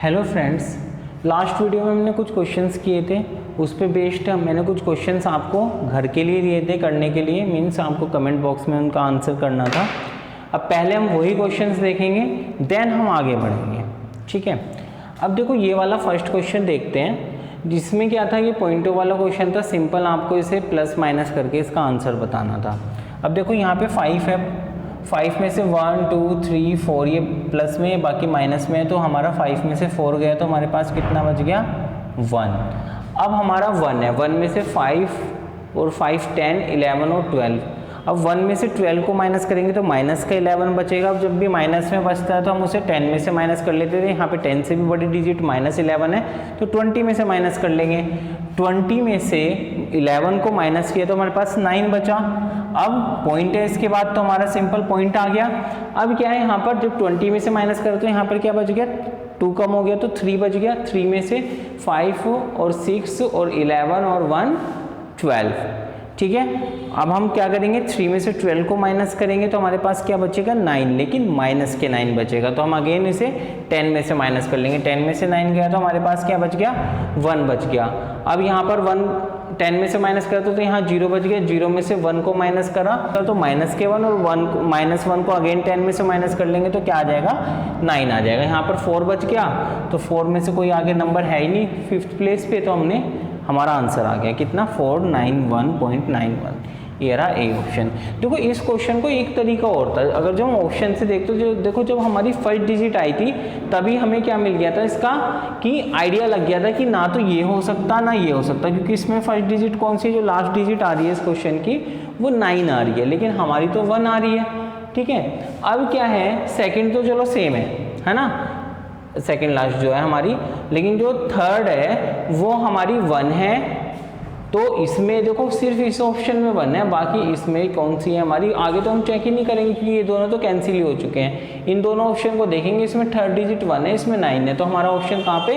Hello friends, last video में हमने कुछ क्वेश्चंस किए थे, उस पे बेस्ड मैंने कुछ क्वेश्चंस आपको घर के लिए दिए थे करने के लिए, मीन्स आपको कमेंट बॉक्स में उनका आंसर करना था। अब पहले हम वही क्वेश्चंस देखेंगे, देन हम आगे बढ़ेंगे। ठीक है, अब देखो ये वाला फर्स्ट क्वेश्चन देखते हैं, जिसमें क्या था, ये पॉइंटों वाला क्वेश्चन था। सिंपल आपको इसे प्लस माइनस करके इसका आंसर बताना था। अब देखो यहाँ पे 5 है, 5 में से 1 2 3 4 ये प्लस में है, बाकी माइनस में है, तो हमारा 5 में से 4 गया तो हमारे पास कितना बच गया 1। अब हमारा 1 है, 1 में से 5 और 5 10 11 और 12। अब 1 में से 12 को माइनस करेंगे तो माइनस का 11 बचेगा। अब जब भी माइनस में बचता है तो हम उसे 10 में से माइनस कर लेते थे। यहाँ पे 10 से भी बड़ी डिजिट -11 है तो 20 में से माइनस कर लेंगे। 20 में से 11 को माइनस किया तो हमारे पास 9 बचा। अब पॉइंट है, इसके बाद तो हमारा सिंपल पॉइंट आ गया। अब क्या है, यहाँ पर जब 20 में से माइनस करें तो यहाँ पर क्या बच गया, 2 कम हो गया तो 3 बच गया। 3 में से 5 और 6 और 11 और 1 12। ठीक है, अब हम क्या करेंगे, 3 में से 12 को माइनस करेंगे तो हमारे पास क्या बचेगा 9, लेकिन माइनस के 9 बचेगा। तो हम अगेन इसे 10 में से माइनस कर लेंगे। 10 में से 9 गया तो हमारे पास क्या बच गया 1 बच गया। अब यहाँ पर 10 में से माइनस करते तो यहाँ 0 बच गया। 0 में से 1 को माइनस करा तो माइनस के 1 और -1 को अगेन 10 में से माइनस कर लेंगे तो क्या आ जाएगा 9 आ जाएगा। यहाँ पर 4 बच गया तो 4 में से कोई आगे नंबर है ही नहीं 5th प्लेस पे, तो हमने हमारा आंसर आ गया कितना 491.91। ये रहा ए ऑप्शन। देखो इस क्वेश्चन को एक तरीका और था, अगर जो हम ऑप्शन से देखते जो देखो जब हमारी फर्स्ट डिजिट आई थी तभी हमें क्या मिल गया था इसका कि आइडिया लग गया था कि ना तो ये हो सकता ना ये हो सकता, क्योंकि इसमें फर्स्ट डिजिट कौन सी, जो लास्ट डिजिट आ रही है इस क्वेश्चन की वो 9 आ रही है, लेकिन हमारी तो 1 आ रही है। ठीक है, अब क्या है, सेकेंड तो चलो सेम है ना, सेकेंड लास्ट जो है हमारी, लेकिन जो थर्ड है वो हमारी 1 है। तो इसमें देखो सिर्फ इस ऑप्शन में 1 है, बाकी इसमें कौन सी है हमारी, आगे तो हम चेक ही नहीं करेंगे क्योंकि ये दोनों तो कैंसिल ही हो चुके हैं। इन दोनों ऑप्शन को देखेंगे, इसमें थर्ड डिजिट 1 है, इसमें 9 है, तो हमारा ऑप्शन कहाँ पे,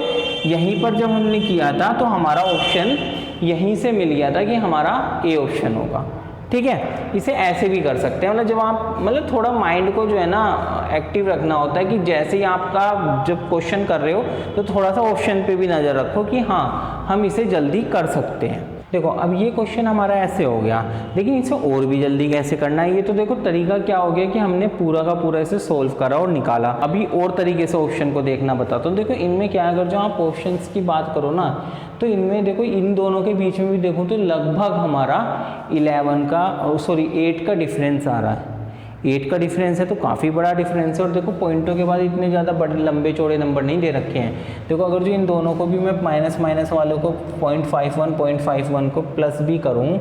यहीं पर जब हमने किया था तो हमारा ऑप्शन यहीं से मिल गया था कि हमारा ए ऑप्शन होगा। ठीक है, इसे ऐसे भी कर सकते हैं, मतलब जब आप मतलब थोड़ा माइंड को जो है ना एक्टिव रखना होता है कि जैसे ही आपका जब क्वेश्चन कर रहे हो तो थोड़ा सा ऑप्शन पे भी नज़र रखो कि हाँ हम इसे जल्दी कर सकते हैं। देखो अब ये क्वेश्चन हमारा ऐसे हो गया, लेकिन इसे और भी जल्दी कैसे करना है, ये तो देखो तरीका क्या हो गया कि हमने पूरा का पूरा इसे सोल्व करा और निकाला। अभी और तरीके से ऑप्शन को देखना बताता हूँ। देखो इनमें क्या है, अगर जो आप ऑप्शंस की बात करो ना तो इनमें देखो इन दोनों के बीच में भी देखो तो लगभग हमारा 8 का डिफरेंस आ रहा है। 8 का डिफरेंस है तो काफ़ी बड़ा डिफरेंस है, और देखो पॉइंटों के बाद इतने ज़्यादा बड़े लंबे चौड़े नंबर नहीं दे रखे हैं। देखो अगर जो इन दोनों को भी मैं माइनस वालों को 0.51 को प्लस भी करूं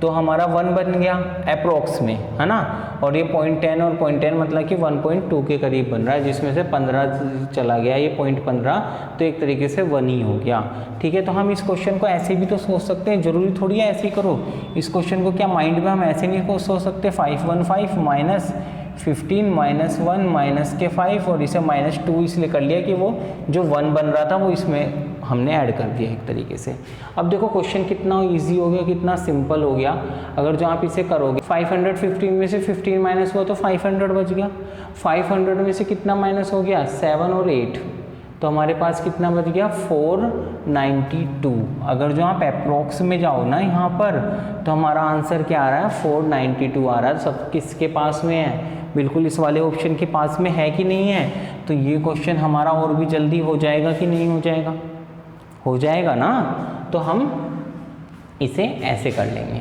तो हमारा 1 बन गया अप्रोक्स में, है ना, और ये 0.10 और 0.10 मतलब कि 1.2 के करीब बन रहा है, जिसमें से 15 चला गया, ये 0.15 तो एक तरीके से 1 ही हो गया। ठीक है, तो हम इस क्वेश्चन को ऐसे भी तो सोच सकते हैं, जरूरी थोड़ी है ऐसे ही करो। इस क्वेश्चन को क्या माइंड में हम ऐसे नहीं सोच सकते, 515 माइनस 15 -1 माइनस के 5 और इसे -2 इसलिए कर लिया कि वो जो 1 बन रहा था वो इसमें हमने ऐड कर दिया एक तरीके से। अब देखो क्वेश्चन कितना इजी हो गया, कितना सिंपल हो गया। अगर जो आप इसे करोगे 515 में से 15 माइनस हुआ तो 500 बच गया। 500 में से कितना माइनस हो गया 7 और 8, तो हमारे पास कितना बच गया 492। अगर जो आप अप्रोक्स में जाओ ना यहाँ पर तो हमारा आंसर क्या आ रहा है 492 आ रहा है। सब किसके पास में है, बिल्कुल इस वाले ऑप्शन के पास में है कि नहीं है। तो ये क्वेश्चन हमारा और भी जल्दी हो जाएगा कि नहीं हो जाएगा, हो जाएगा ना। तो हम इसे ऐसे कर लेंगे।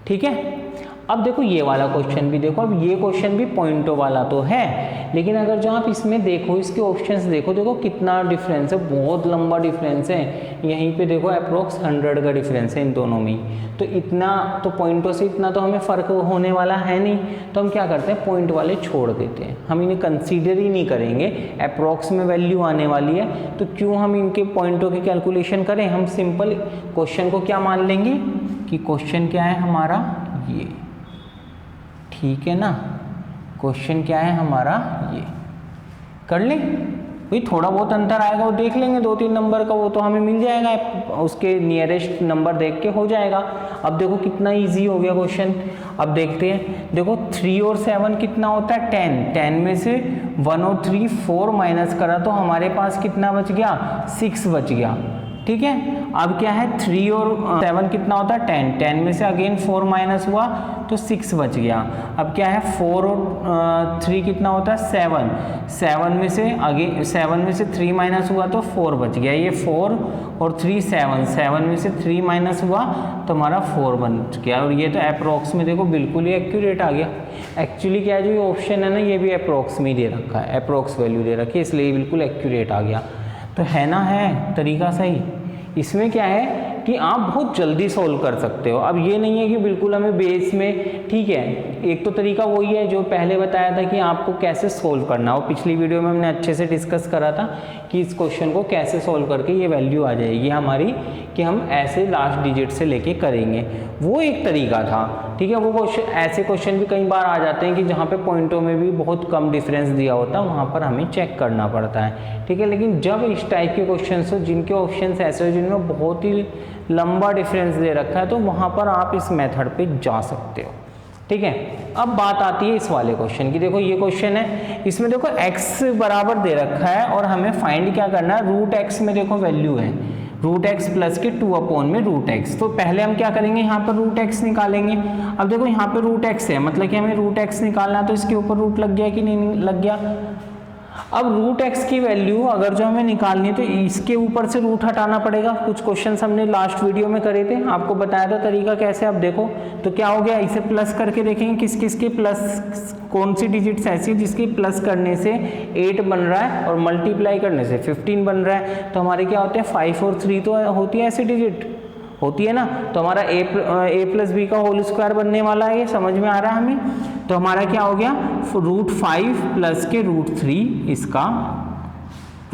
ठीक है, अब देखो ये वाला क्वेश्चन भी देखो, अब ये क्वेश्चन भी पॉइंटों वाला तो है, लेकिन अगर जो आप इसमें देखो इसके ऑप्शंस देखो कितना डिफरेंस है, बहुत लंबा डिफरेंस है। यहीं पे देखो अप्रोक्स 100 का डिफरेंस है इन दोनों में। तो इतना तो पॉइंटों से इतना तो हमें फ़र्क होने वाला है नहीं, तो हम क्या करते हैं पॉइंट वाले छोड़ देते हैं, हम इन्हें कंसीडर ही नहीं करेंगे। अप्रोक्स में वैल्यू आने वाली है तो क्यों हम इनके पॉइंटों की कैलकुलेशन करें, हम सिंपल क्वेश्चन को क्या मान लेंगे कि क्वेश्चन क्या है हमारा ये। ठीक है ना, क्वेश्चन क्या है हमारा ये, कर लें भाई थोड़ा बहुत अंतर आएगा वो देख लेंगे, 2-3 नंबर का, वो तो हमें मिल जाएगा, उसके नियरेस्ट नंबर देख के हो जाएगा। अब देखो कितना इजी हो गया क्वेश्चन। अब देखते हैं, देखो 3 और 7 कितना होता है 10, 10 में से 1 और 3 4 माइनस करा तो हमारे पास कितना बच गया 6 बच गया, ठीक है। अब क्या है 3 और 7 कितना होता है 10, 10 में से अगेन 4 माइनस हुआ तो 6 बच गया। अब क्या है 4 और 3 कितना होता है 7, 7 में से अगेन 7 में से 3 माइनस हुआ तो 4 बच गया। ये 4 और 3 7, 7 में से 3 माइनस हुआ तो हमारा 4 बच गया। और ये तो अप्रोक्स में देखो बिल्कुल ही एक्यूरेट आ गया। एक्चुअली क्या है जो ये ऑप्शन है ना ये भी अप्रोक्स में दे रखा है, अप्रोक्स वैल्यू दे रखी है, इसलिए बिल्कुल एक्यूरेट आ गया। तो है ना, है तरीका सही। इसमें क्या है कि आप बहुत जल्दी सोल्व कर सकते हो। अब ये नहीं है कि बिल्कुल हमें बेस में, ठीक है, एक तो तरीका वही है जो पहले बताया था कि आपको कैसे सोल्व करना हो। पिछली वीडियो में हमने अच्छे से डिस्कस करा था कि इस क्वेश्चन को कैसे सोल्व करके ये वैल्यू आ जाएगी हमारी, कि हम ऐसे लास्ट डिजिट से लेके करेंगे, वो एक तरीका था, ठीक है। वो क्वेश्चन, ऐसे क्वेश्चन भी कई बार आ जाते हैं कि जहाँ पे पॉइंटों में भी बहुत कम डिफरेंस दिया होता है, वहाँ पर हमें चेक करना पड़ता है, ठीक है। लेकिन जब इस टाइप के क्वेश्चन हो जिनके ऑप्शन ऐसे हो जिनमें बहुत ही लंबा डिफरेंस दे रखा है, तो वहाँ पर आप इस मेथड पे जा सकते हो, ठीक है। अब बात आती है इस वाले क्वेश्चन की। देखो ये क्वेश्चन है, इसमें देखो x बराबर दे रखा है और हमें फाइंड क्या करना है, रूट x में देखो वैल्यू है रूट x प्लस के 2 अपॉन में रूट x। तो पहले हम क्या करेंगे, यहाँ पर रूट x निकालेंगे। अब देखो यहाँ पे रूट x है, मतलब कि हमें रूट x निकालना है, तो इसके ऊपर रूट लग गया कि नहीं लग गया। अब रूट x की वैल्यू अगर जो हमें निकालनी है तो इसके ऊपर से रूट हटाना पड़ेगा। कुछ क्वेश्चंस हमने लास्ट वीडियो में करे थे, आपको बताया था तरीका कैसे। अब देखो तो क्या हो गया, इसे प्लस करके देखेंगे किस किस के प्लस, कौन सी डिजिट्स ऐसी है जिसकी प्लस करने से 8 बन रहा है और मल्टीप्लाई करने से 15 बन रहा है। तो हमारे क्या होते हैं 5 और 3 तो होती है ऐसी डिजिट, होती है ना। तो हमारा a प्लस बी का होल स्क्वायर बनने वाला है, ये समझ में आ रहा है हमें। तो हमारा क्या हो गया रूट 5 प्लस के रूट 3, इसका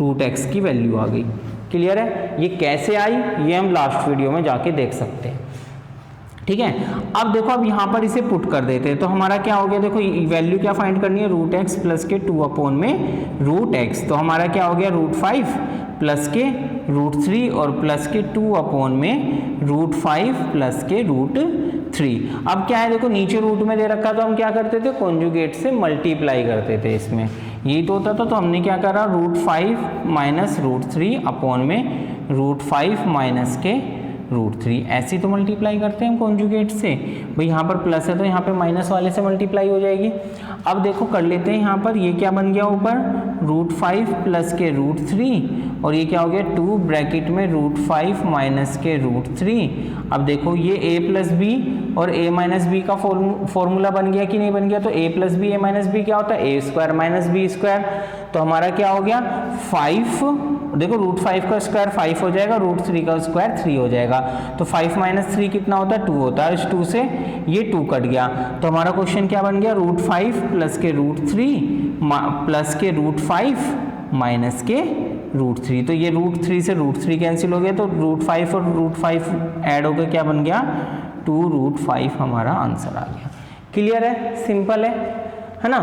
रूट x की वैल्यू आ गई। क्लियर है। ये कैसे आई ये हम लास्ट वीडियो में जाके देख सकते हैं, ठीक है। अब देखो अब यहाँ पर इसे पुट कर देते हैं, तो हमारा क्या हो गया, देखो वैल्यू क्या फाइंड करनी है, रूट x प्लस के 2 अपॉन में रूट x। तो हमारा क्या हो गया रूट 5 प्लस के रूट 3 और प्लस के 2 अपॉन में रूट 5 प्लस के रूट 3। अब क्या है देखो नीचे रूट में दे रखा, तो हम क्या करते थे कॉन्जुगेट से मल्टीप्लाई करते थे, इसमें यही तो होता था। तो हमने क्या करा रूट 5 माइनस रूट 3 अपॉन में रूट 5 माइनस के रूट 3, ऐसे तो मल्टीप्लाई करते हैं हम कॉन्जुगेट से। भाई यहाँ पर प्लस है तो यहाँ पे माइनस वाले से मल्टीप्लाई हो जाएगी। अब देखो कर लेते हैं, यहाँ पर ये क्या बन गया ऊपर रूट 5 प्लस के रूट 3 और ये क्या हो गया 2 ब्रैकेट में रूट 5 माइनस के रूट 3। अब देखो ये a प्लस बी और a माइनस बी का फॉर्मूला बन गया कि नहीं बन गया। तो a plus B a minus B क्या होता है a square minus B square. तो हमारा क्या हो गया 5, देखो रूट 5 का स्क्वायर 5 हो जाएगा, रूट 3 का स्क्वायर 3 हो जाएगा। तो 5 माइनस 3 कितना होता है 2 होता है, इस 2 से ये 2 कट गया। तो हमारा क्वेश्चन क्या बन गया रूट 5 प्लस के रूट 3 प्लस के रूट 5 माइनस के रूट 3। तो ये रूट 3 से रूट 3 कैंसिल हो गया, तो रूट 5 और रूट 5 ऐड होकर क्या बन गया 2 रूट 5 हमारा आंसर आ गया। क्लियर है, सिंपल है ना।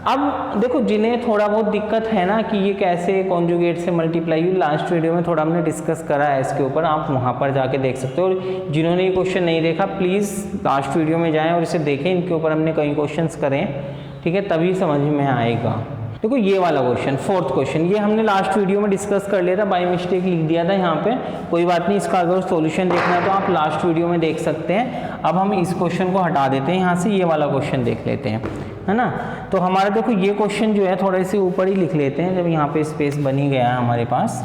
अब देखो जिन्हें थोड़ा बहुत दिक्कत है ना कि ये कैसे कॉन्जुगेट से मल्टीप्लाई हुई, लास्ट वीडियो में थोड़ा हमने डिस्कस करा है इसके ऊपर, आप वहाँ पर जाके देख सकते हो। और जिन्होंने ये क्वेश्चन नहीं देखा प्लीज़ लास्ट वीडियो में जाएं और इसे देखें, इनके ऊपर हमने कई क्वेश्चंस करें, ठीक है, तभी समझ में आएगा। देखो ये वाला क्वेश्चन, फोर्थ क्वेश्चन, ये हमने लास्ट वीडियो में डिस्कस कर लिया था, बाय मिस्टेक लिख दिया था यहाँ पे, कोई बात नहीं। इसका अगर सॉल्यूशन देखना है तो आप लास्ट वीडियो में देख सकते हैं। अब हम इस क्वेश्चन को हटा देते हैं यहाँ से, ये वाला क्वेश्चन देख लेते हैं, है ना। तो हमारा देखो ये क्वेश्चन जो है थोड़े से ऊपर ही लिख लेते हैं, जब यहाँ पे स्पेस बनी गया है हमारे पास।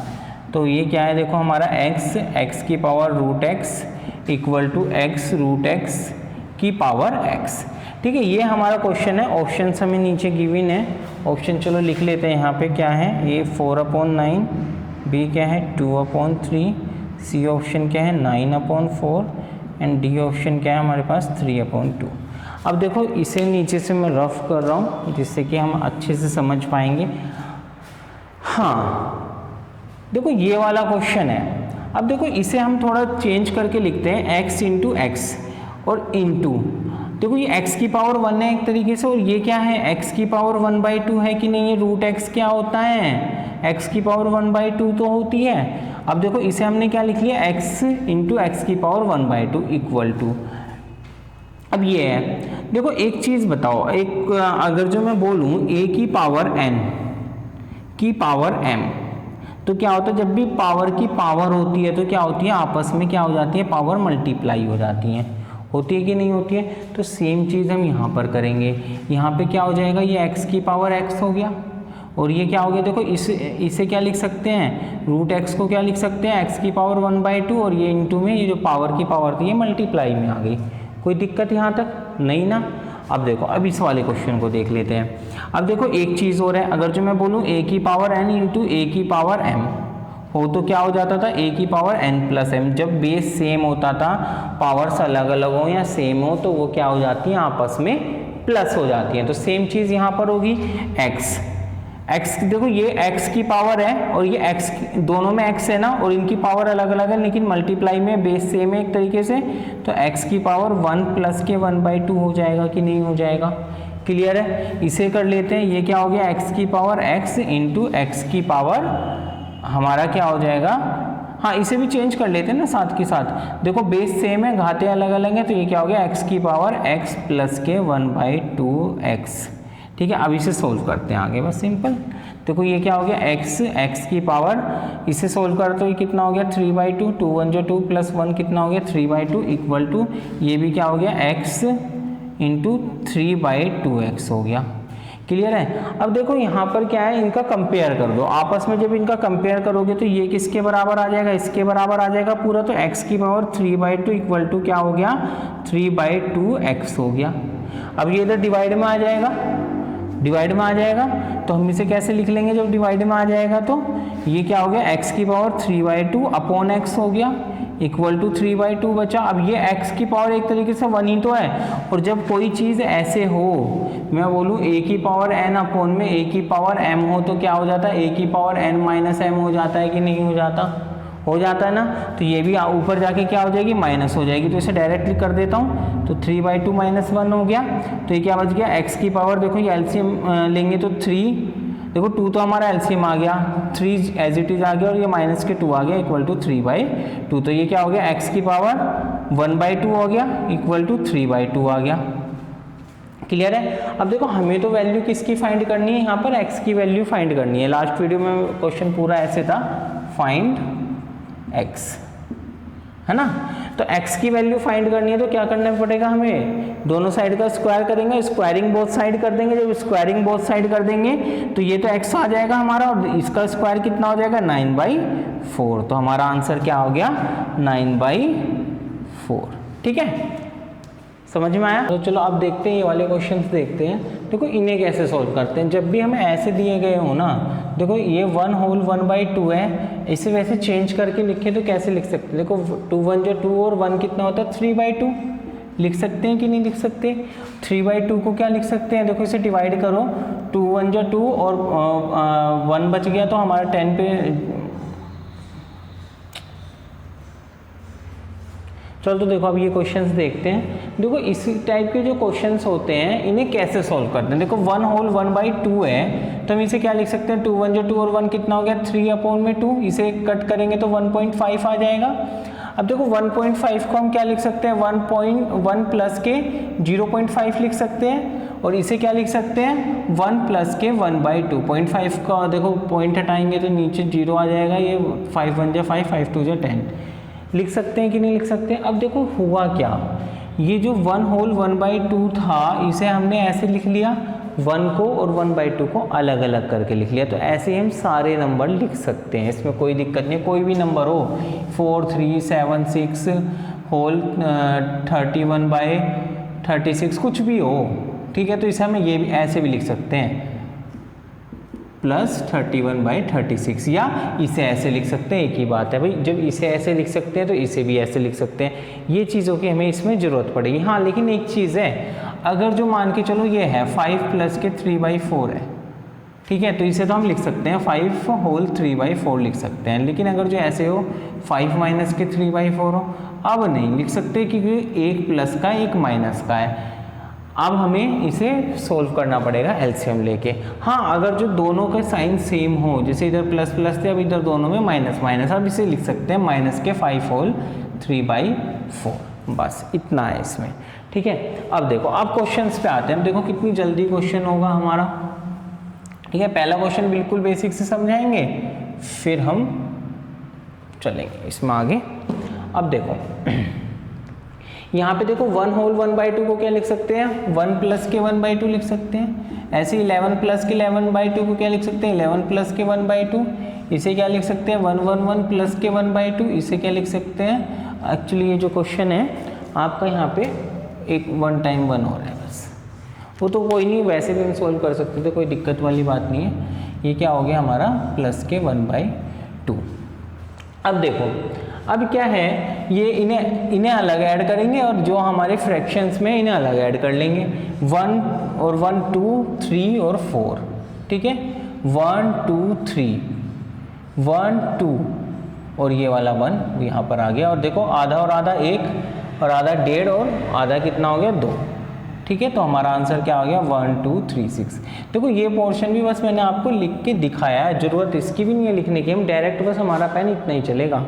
तो ये क्या है देखो हमारा x की power root x equal to x root x की पावर x, ठीक है। ये हमारा क्वेश्चन है। ऑप्शन हमें नीचे गिवन है, ऑप्शन चलो लिख लेते हैं। यहाँ पे क्या है, ए 4/9, बी क्या है 2/3, सी ऑप्शन क्या है 9/4 एंड डी ऑप्शन क्या है हमारे पास 3/2। अब देखो इसे नीचे से मैं रफ कर रहा हूँ जिससे कि हम अच्छे से समझ पाएंगे। हाँ देखो ये वाला क्वेश्चन है। अब देखो इसे हम थोड़ा चेंज करके लिखते हैं x इंटू एक्स और इंटू, देखो ये x की पावर 1 है एक तरीके से, और ये क्या है x की पावर 1/2 है कि नहीं, ये रूट x क्या होता है, x की पावर 1/2 तो होती है। अब देखो इसे हमने क्या लिख लिया, x इंटू एक्स की पावर 1/2 इक्वल टू, अब ये है। देखो एक चीज बताओ, एक अगर जो मैं बोलूं a की पावर n की पावर m, तो क्या होता है, जब भी पावर की पावर होती है तो क्या होती है, आपस में क्या हो जाती है, पावर मल्टीप्लाई हो जाती है, होती है कि नहीं होती है। तो सेम चीज़ हम यहाँ पर करेंगे, यहाँ पे क्या हो जाएगा, ये x की पावर x हो गया, और ये क्या हो गया, देखो इसे क्या लिख सकते हैं, रूट x को क्या लिख सकते हैं, x की पावर 1/2, और ये इंटू में ये जो पावर की पावर थी ये मल्टीप्लाई में आ गई। कोई दिक्कत यहाँ तक नहीं ना। अब देखो, अब इस वाले क्वेश्चन को देख लेते हैं। अब देखो एक चीज़ और है, अगर जो मैं बोलूँ a की पावर n इंटू a की पावर m हो तो क्या हो जाता था, a की पावर n प्लस m, जब बेस सेम होता था, पावर्स अलग अलग हो या सेम हो तो वो क्या हो जाती है, आपस में प्लस हो जाती हैं। तो सेम चीज़ यहाँ पर होगी, x देखो ये x की पावर है और ये x, दोनों में x है ना, और इनकी पावर अलग अलग है लेकिन मल्टीप्लाई में बेस सेम है एक तरीके से, तो x की पावर 1 प्लस के 1/2 हो जाएगा कि नहीं हो जाएगा, क्लियर है। इसे कर लेते हैं, ये क्या हो गया, x की पावर x इंटू एक्स की पावर हमारा क्या हो जाएगा, हाँ इसे भी चेंज कर लेते हैं ना साथ के साथ, देखो बेस सेम है, घाते अलग अलग हैं, तो ये क्या हो गया, x की पावर x प्लस के 1/2x, ठीक है। अब इसे सोल्व करते हैं आगे, बस सिंपल। देखो ये क्या हो गया, x की पावर, इसे सोल्व कर तो ये कितना हो गया, 3/2, 2 1 जो 2 प्लस 1 कितना हो गया 3/2 इक्वल टू, ये भी क्या हो गया, x इंटू 3/2x हो गया, क्लियर है। अब देखो यहाँ पर क्या है, इनका कंपेयर कर दो आपस में, जब इनका कंपेयर करोगे तो ये किसके बराबर आ जाएगा, इसके बराबर आ जाएगा पूरा, तो x की पावर 3/2 इक्वल टू क्या हो गया, 3/2x हो गया। अब ये इधर डिवाइड में आ जाएगा, डिवाइड में आ जाएगा तो हम इसे कैसे लिख लेंगे, जब डिवाइड में आ जाएगा तो ये क्या हो गया, x की पावर 3/2 अपॉन x हो गया इक्वल टू 3/2 बचा। अब ये x की पावर एक तरीके से 1 ही तो है, और जब कोई चीज़ ऐसे हो, मैं बोलूँ a की पावर n अपॉन में a की पावर m हो तो क्या हो जाता है, a की पावर n माइनस m हो जाता है कि नहीं हो जाता, हो जाता है ना। तो ये भी ऊपर जाके क्या हो जाएगी, माइनस हो जाएगी, तो इसे डायरेक्टली कर देता हूँ, तो 3/2 माइनस 1 हो गया, तो ये क्या बच गया, x की पावर, देखो ये एलसीएम लेंगे तो 3, देखो 2 तो हमारा एलसीएम आ गया, 3 एज इट इज आ गया, और ये माइनस के 2 आ गया इक्वल टू 3/2, तो ये क्या हो गया, x की पावर 1/2 हो गया इक्वल टू 3/2 आ गया, क्लियर है। अब देखो हमें तो वैल्यू किसकी फाइंड करनी है, यहाँ पर x की वैल्यू फाइंड करनी है। लास्ट वीडियो में क्वेश्चन पूरा ऐसे था, फाइंड x, है ना। तो x की वैल्यू फाइंड करनी है तो क्या करना पड़ेगा, हमें दोनों साइड का स्क्वायर करेंगे, स्क्वायरिंग बोथ साइड कर देंगे। जब स्क्वायरिंग बोथ साइड कर देंगे तो ये तो x आ जाएगा हमारा, और इसका स्क्वायर कितना हो जाएगा, 9/4, तो हमारा आंसर क्या हो गया, 9/4, ठीक है, समझ में आया। तो चलो अब देखते हैं ये वाले क्वेश्चंस देखते हैं। देखो इन्हें कैसे सॉल्व करते हैं, जब भी हमें ऐसे दिए गए हो ना, देखो ये 1 होल 1/2 है, इसे वैसे चेंज करके लिखे तो कैसे लिख सकते हैं, देखो 2 1 जो 2 और 1 कितना होता है 3/2, लिख सकते हैं कि नहीं लिख सकते। 3/2 को क्या लिख सकते हैं, देखो इसे डिवाइड करो, 2 1 जो 2 और 1 बच गया तो हमारा 10 पे, चलो तो देखो अब ये क्वेश्चंस देखते हैं। देखो इस टाइप के जो क्वेश्चंस होते हैं इन्हें कैसे सॉल्व करते हैं। देखो 1 होल 1/2 है तो हम इसे क्या लिख सकते हैं, 2 1 जो 2 और 1 कितना हो गया 3/2, इसे कट करेंगे तो 1.5 आ जाएगा। अब देखो 1.5 को हम क्या लिख सकते हैं, 1.1 प्लस के 0.5 लिख सकते हैं, और इसे क्या लिख सकते हैं 1 प्लस के 1/2। 0.5 का देखो पॉइंट हटाएंगे तो नीचे 0 आ जाएगा, ये 5 1 जा 5 5 2 जा 10 लिख सकते हैं कि नहीं लिख सकते। अब देखो हुआ क्या, ये जो 1 होल 1/2 था इसे हमने ऐसे लिख लिया, 1 को और 1/2 को अलग अलग करके लिख लिया, तो ऐसे ही हम सारे नंबर लिख सकते हैं, इसमें कोई दिक्कत नहीं। कोई भी नंबर हो 4 3 7 6 होल 31/36 कुछ भी हो, ठीक है, तो इसे हमें ये भी ऐसे भी लिख सकते हैं प्लस 31/36, या इसे ऐसे लिख सकते हैं, एक ही बात है भाई। जब इसे ऐसे लिख सकते हैं तो इसे भी ऐसे लिख सकते हैं, ये चीज़ों की हमें इसमें ज़रूरत पड़ेगी। हाँ लेकिन एक चीज़ है, अगर जो मान के चलो ये है 5 प्लस के 3/4 है, ठीक है, तो इसे तो हम लिख सकते हैं 5 होल 3/4 लिख सकते हैं। लेकिन अगर जो ऐसे हो 5 माइनस के 3/4 हो, अब नहीं लिख सकते क्योंकि एक प्लस का एक माइनस का है। अब हमें इसे सोल्व करना पड़ेगा एलसीएम लेके। हाँ, अगर जो दोनों के साइन सेम हो, जैसे इधर प्लस प्लस थे, अब इधर दोनों में माइनस माइनस, अब इसे लिख सकते हैं माइनस के 5 होल 3/4, बस इतना है इसमें। ठीक है, अब देखो, अब क्वेश्चंस पे आते हैं। अब देखो कितनी जल्दी क्वेश्चन होगा हमारा। ठीक है, पहला क्वेश्चन बिल्कुल बेसिक से समझाएंगे, फिर हम चलेंगे इसमें आगे। अब देखो यहाँ पे देखो 1 होल 1/2 को क्या लिख सकते हैं, 1 प्लस के 1/2 लिख सकते हैं। ऐसे 11 प्लस के 11/2 को क्या लिख सकते हैं, 11 प्लस के 1/2। इसे क्या लिख सकते हैं, 1 प्लस के 1/2। इसे क्या लिख सकते हैं, एक्चुअली ये जो क्वेश्चन है आपका यहाँ पे एक 1 टाइम 1 हो रहा है बस, वो तो कोई नहीं, वैसे भी हम सोल्व कर सकते थे, कोई दिक्कत वाली बात नहीं है। ये क्या हो गया हमारा प्लस के 1/2। अब देखो, अब क्या है, ये इन्हें अलग ऐड करेंगे और जो हमारे फ्रैक्शंस में इन्हें अलग ऐड कर लेंगे। 1 और 1 2 3 और 4। ठीक है, 1 2 3 1 2 और ये वाला 1 यहाँ पर आ गया। और देखो आधा और आधा 1 और आधा 1.5 और आधा कितना हो गया 2। ठीक है, तो हमारा आंसर क्या हो गया 1 2 3 6। देखो ये पोर्शन भी बस मैंने आपको लिख के दिखाया है, जरूरत इसकी भी नहीं है लिखने की, हम डायरेक्ट बस हमारा पेन इतना ही चलेगा,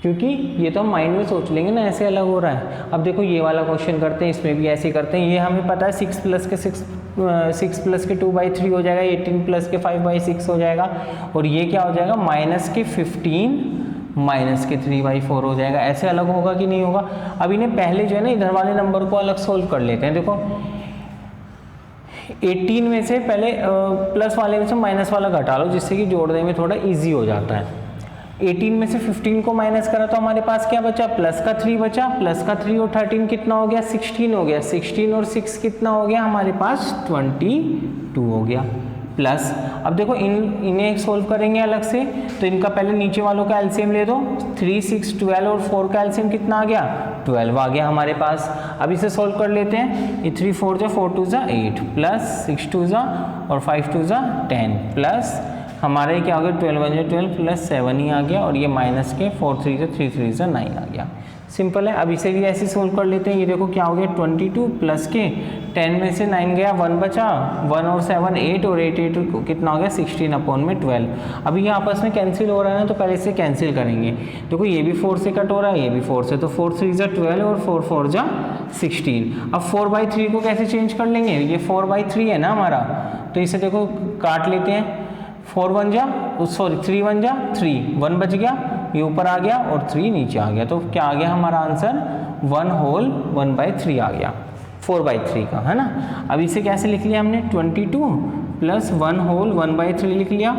क्योंकि ये तो हम माइंड में सोच लेंगे ना, ऐसे अलग हो रहा है। अब देखो ये वाला क्वेश्चन करते हैं, इसमें भी ऐसे करते हैं। ये हमें पता है 6 प्लस के 2/3 हो जाएगा, 18 प्लस के 5/6 हो जाएगा, और ये क्या हो जाएगा माइनस के 15 माइनस के 3/4 हो जाएगा। ऐसे अलग होगा कि नहीं होगा। अब इन्हें पहले जो है ना इधर वाले नंबर को अलग सोल्व कर लेते हैं। देखो 18 में से पहले प्लस वाले में से माइनस वाला घटा लो, जिससे कि जोड़ने में थोड़ा ईजी हो जाता है। 18 में से 15 को माइनस करा तो हमारे पास क्या बचा, प्लस का 3 बचा। प्लस का 3 और 13 कितना हो गया, 16 हो गया। 16 और 6 कितना हो गया हमारे पास, 22 हो गया। प्लस अब देखो इन्हें सोल्व करेंगे अलग से, तो इनका पहले नीचे वालों का एलसीएम ले दो। 3 6 12 और 4 का एलसीएम कितना आ गया, 12 आ गया हमारे पास। अब इसे सोल्व कर लेते हैं। ये 3 4 4 2 8 प्लस 6 2 और 5 2 10 प्लस हमारे क्या हो गया 12 1 12 प्लस 7 ही आ गया, और ये माइनस के 4 3 3 3 9 आ गया। सिंपल है। अब इसे भी ऐसे सोल्व कर लेते हैं। ये देखो क्या हो गया 22 प्लस के 10 में से 9 गया, 1 बचा, 1 और 7 8 और 8 8 कितना हो गया 16/12। अभी ये आपस में कैंसिल हो रहा है ना, तो पहले इसे कैंसिल करेंगे। देखो ये भी 4 से कट हो रहा है, ये भी 4 से, तो 4 3 12 और 4 4 16। अब 4/3 को कैसे चेंज कर लेंगे, ये 4/3 है ना हमारा, तो इसे देखो काट लेते हैं। 3 1 3, 1 बच गया, ये ऊपर आ गया और 3 नीचे आ गया, तो क्या आ गया हमारा आंसर 1 होल 1/3 आ गया 4/3 का, है ना। अब इसे कैसे लिख लिया हमने, 22 प्लस 1 होल 1/3 लिख लिया।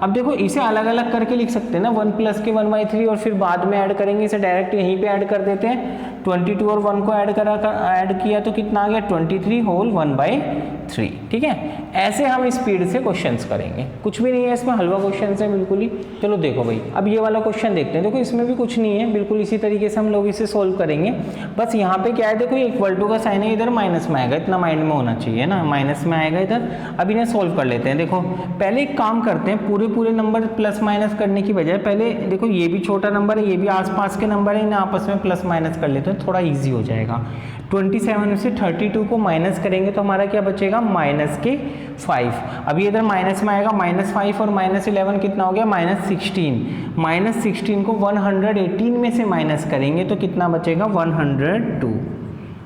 अब देखो इसे अलग अलग करके लिख सकते हैं ना, 1 प्लस के 1/3 और फिर बाद में ऐड करेंगे, इसे डायरेक्ट यहीं पे ऐड कर देते हैं। 22 और 1 को ऐड किया तो कितना आ गया 23 होल 1/3। ठीक है, ऐसे हम स्पीड से क्वेश्चंस करेंगे, कुछ भी नहीं है इसमें, हलवा क्वेश्चन है बिल्कुल ही। चलो देखो भाई, अब ये वाला क्वेश्चन देखते हैं। देखो इसमें भी कुछ नहीं है, बिल्कुल इसी तरीके से हम लोग इसे सोल्व करेंगे। बस यहाँ पे क्या है, देखो इक्वल टू का साइन है, इधर माइनस में आएगा, इतना माइंड में होना चाहिए ना, माइनस में आएगा इधर। अब इन्हें सोल्व कर लेते हैं। देखो पहले एक काम करते हैं, पूरे नंबर प्लस माइनस करने की बजाय पहले देखो ये भी छोटा नंबर है, ये भी आसपास के नंबर है, इन्हें आपस में प्लस माइनस कर लेते हैं, थोड़ा ईजी हो जाएगा। 27 में से 32 को माइनस करेंगे तो हमारा क्या बचेगा माइनस के 5। अभी इधर माइनस में आएगा, -5 और -11 कितना हो गया -16। -16 को 118 में से माइनस करेंगे तो कितना बचेगा 102।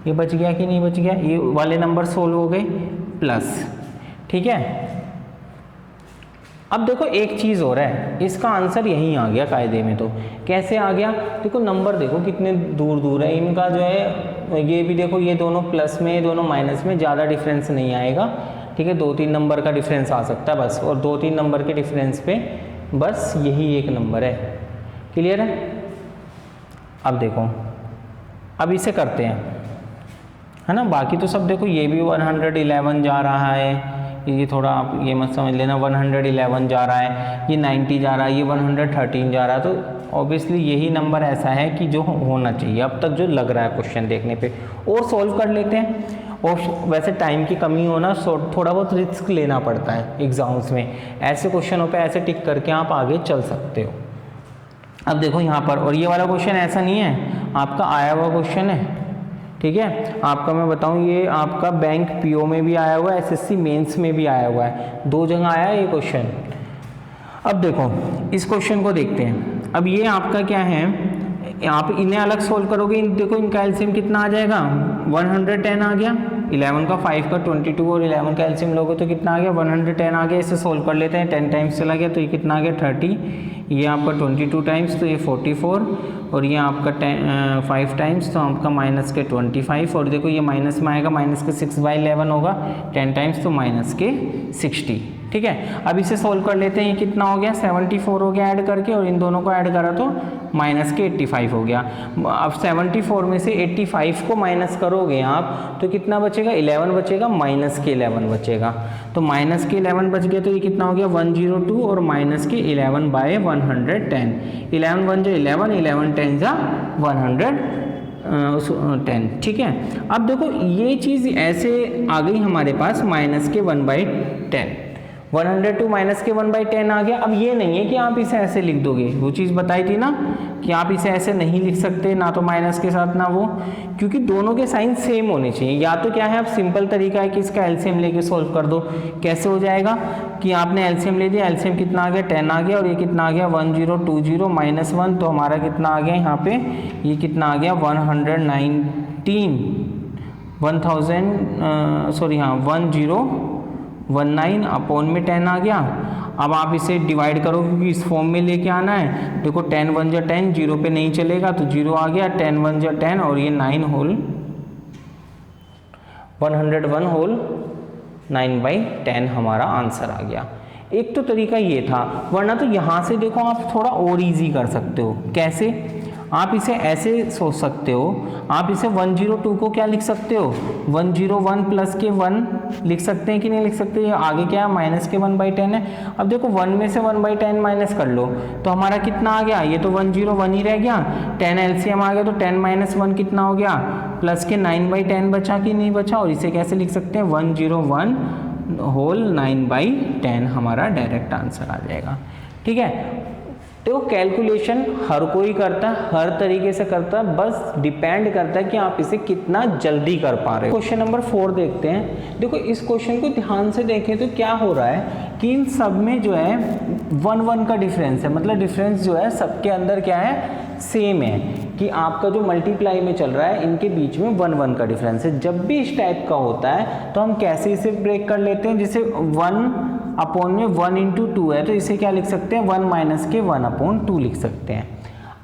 ये बच गया कि नहीं बच गया, ये वाले नंबर सोल्व हो गए प्लस। ठीक है, अब देखो एक चीज़ हो रहा है, इसका आंसर यहीं आ गया कायदे में। तो कैसे आ गया, देखो नंबर देखो कितने दूर दूर है, इनका जो है ये भी देखो, ये दोनों प्लस में, ये दोनों माइनस में, ज़्यादा डिफरेंस नहीं आएगा। ठीक है, 2-3 नंबर का डिफरेंस आ सकता है बस, और 2-3 नंबर के डिफरेंस पे बस यही एक नंबर है। क्लियर है। अब देखो, अब इसे करते हैं, है ना। बाकी तो सब देखो, ये भी 111 जा रहा है, ये थोड़ा आप ये मत समझ लेना 111 जा रहा है, ये 90 जा रहा है, ये 113 जा रहा है, तो ऑब्वियसली यही नंबर ऐसा है कि जो होना चाहिए अब तक जो लग रहा है क्वेश्चन देखने पे। और सोल्व कर लेते हैं। और वैसे टाइम की कमी होना, थोड़ा बहुत रिस्क लेना पड़ता है एग्जाम्स में, ऐसे क्वेश्चनों पे ऐसे टिक करके आप आगे चल सकते हो। अब देखो यहाँ पर, और ये वाला क्वेश्चन ऐसा नहीं है, आपका आया हुआ क्वेश्चन है। ठीक है। आपका मैं बताऊं, ये आपका बैंक पीओ में भी आया हुआ है, एसएससी मेंस में भी आया हुआ है, 2 जगह आया है ये क्वेश्चन। अब देखो इस क्वेश्चन को देखते हैं। अब ये आपका क्या है, आप इन्हें अलग सोल्व करोगे, देखो इनका एलसीएम कितना आ जाएगा, 110 आ गया। 11 का 5 का 22 और 11 का एलसीएम लोगे तो कितना आ गया, 110 आ गया। इसे सोल्व कर लेते हैं, 10 टाइम्स चला गया तो ये कितना आ गया, 30। ये आपका 22 टाइम्स तो ये 44, और ये आपका 5 टाइम्स तो आपका माइनस के 25, और देखो ये माइनस में आएगा, माइनस के 6/11 होगा, 10 टाइम्स तो माइनस के 60। ठीक है, अब इसे सोल्व कर लेते हैं। ये कितना हो गया, 74 हो गया ऐड करके, और इन दोनों को ऐड करा तो माइनस के 85 हो गया। अब 74 में से 85 को माइनस करोगे आप तो कितना बचेगा, 11 बचेगा, माइनस के 11 बचेगा। तो माइनस के 11 बच गया तो ये कितना हो गया, 102, और माइनस के 11/110। 11 1 जो 11, 11 10 जा 110। ठीक है, अब देखो ये चीज़ ऐसे आ गई हमारे पास, माइनस के 1/10, 102 माइनस के 1/10 आ गया। अब ये नहीं है कि आप इसे ऐसे लिख दोगे, वो चीज़ बताई थी ना कि आप इसे ऐसे नहीं लिख सकते, ना तो माइनस के साथ ना वो, क्योंकि दोनों के साइन सेम होने चाहिए। या तो क्या है, आप सिंपल तरीका है कि इसका एलसीएम लेके सोल्व कर दो। कैसे हो जाएगा कि आपने एलसीएम ले दिया, एलसीएम कितना आ गया, 10 आ गया, और ये कितना आ गया, 1020 माइनस 1, तो हमारा कितना आ गया यहाँ पे, ये कितना आ गया, 1019 अपॉन में 10 आ गया। अब आप इसे डिवाइड करो क्योंकि इस फॉर्म में लेके आना है। देखो 10 1 जा 10, 0 पे नहीं चलेगा तो 0 आ गया, 10 1 जा 10, और ये 9 होल 101 होल 9/10 हमारा आंसर आ गया। एक तो तरीका ये था, वरना तो यहाँ से देखो आप थोड़ा और इजी कर सकते हो। कैसे, आप इसे ऐसे सोच सकते हो, आप इसे 102 को क्या लिख सकते हो, 101 प्लस के 1 लिख सकते हैं कि नहीं लिख सकते। ये आगे क्या है, माइनस के 1/10 है। अब देखो 1 में से 1/10 माइनस कर लो तो हमारा कितना आ गया, ये तो 101 ही रह गया, 10 एलसीएम आ गया तो 10 माइनस 1 कितना हो गया, प्लस के 9/10 बचा कि नहीं बचा। और इसे कैसे लिख सकते हैं, 101 होल 9/10 हमारा डायरेक्ट आंसर आ जाएगा। ठीक है, तो कैलकुलेशन हर कोई करता है, हर तरीके से करता है, बस डिपेंड करता है कि आप इसे कितना जल्दी कर पा रहे हो। क्वेश्चन नंबर 4 देखते हैं। देखो इस क्वेश्चन को ध्यान से देखें तो क्या हो रहा है कि इन सब में जो है 1 का डिफरेंस है, मतलब डिफरेंस जो है सबके अंदर क्या है, सेम है, कि आपका जो मल्टीप्लाई में चल रहा है इनके बीच में 1 का डिफरेंस है। जब भी इस टाइप का होता है तो हम कैसे इसे ब्रेक कर लेते हैं, जैसे 1 अपॉन में 1 × 2 है तो इसे क्या लिख सकते हैं, 1 माइनस के 1/2 लिख सकते हैं।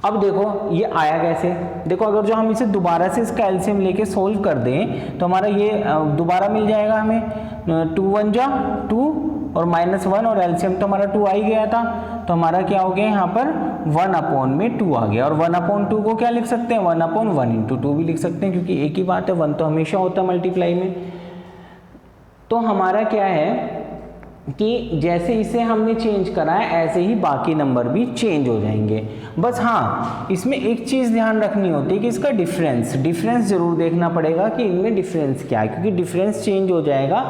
अब देखो ये आया कैसे, देखो अगर जो हम इसे दोबारा से इसका एलसीएम लेके सोल्व कर दें तो हमारा ये दोबारा मिल जाएगा हमें, 2 1 जा 2 और -1, और एलसीएम तो हमारा 2 आ ही गया था, तो हमारा क्या हो गया यहाँ पर 1/2 आ गया। और 1/2 को क्या लिख सकते हैं, 1/1 × 2 भी लिख सकते हैं, क्योंकि एक ही बात है, 1 तो हमेशा होता है मल्टीप्लाई में। तो हमारा क्या है कि जैसे इसे हमने चेंज करा है ऐसे ही बाकी नंबर भी चेंज हो जाएंगे। बस हाँ, इसमें एक चीज़ ध्यान रखनी होती है कि इसका डिफरेंस ज़रूर देखना पड़ेगा कि इनमें डिफरेंस क्या है, क्योंकि डिफरेंस चेंज हो जाएगा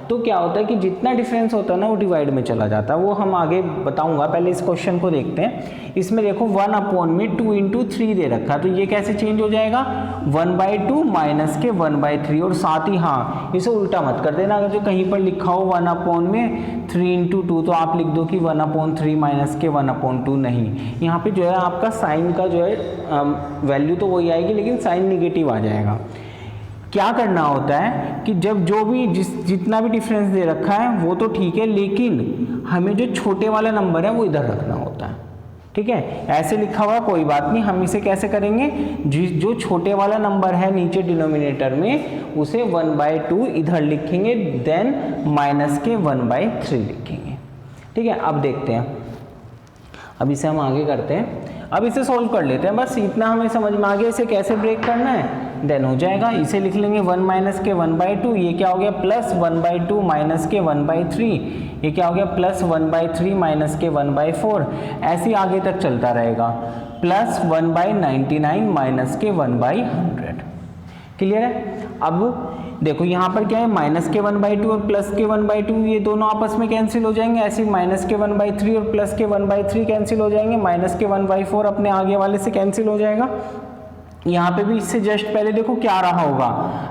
तो क्या होता है कि जितना डिफरेंस होता है ना वो डिवाइड में चला जाता है, वो हम आगे बताऊंगा। पहले इस क्वेश्चन को देखते हैं। इसमें देखो 1 अपॉन में 2 × 3 दे रखा, तो ये कैसे चेंज हो जाएगा, 1/2 माइनस के 1/3, और साथ ही हाँ इसे उल्टा मत कर देना, अगर जो कहीं पर लिखा हो 1 अपॉन में 3 × 2 तो आप लिख दो कि 1/3 माइनस के 1/2 नहीं। यहाँ पे जो है आपका साइन का जो है वैल्यू तो वही आएगी, लेकिन साइन निगेटिव आ जाएगा। क्या करना होता है कि जब जो भी जितना भी डिफरेंस दे रखा है वो तो ठीक है, लेकिन हमें जो छोटे वाला नंबर है वो इधर रखना होता है। ठीक है, ऐसे लिखा हुआ कोई बात नहीं, हम इसे कैसे करेंगे, जो छोटे वाला नंबर है नीचे डिनोमिनेटर में उसे 1/2 इधर लिखेंगे, देन माइनस के 1/3 लिखेंगे। ठीक है, अब देखते हैं, अब इसे हम आगे करते हैं। अब इसे सोल्व कर लेते हैं, बस इतना हमें समझ में आ गया इसे कैसे ब्रेक करना है, देन हो जाएगा। इसे लिख लेंगे 1 माइनस के 1/2, ये क्या हो गया, प्लस 1/2 माइनस के 1/3, ये क्या हो गया, प्लस 1/3 माइनस के 1/4, ऐसे ही आगे तक चलता रहेगा, प्लस 1/99 माइनस के 1/100। क्लियर है। अब देखो यहाँ पर क्या है, माइनस के 1/2 और प्लस के 1/2 ये दोनों आपस में कैंसिल हो जाएंगे, ऐसे माइनस के 1/3 और प्लस के 1/3 कैंसिल हो जाएंगे, माइनस के 1/4 अपने आगे वाले से कैंसिल हो जाएगा। यहाँ पे भी इससे जस्ट पहले देखो क्या रहा होगा,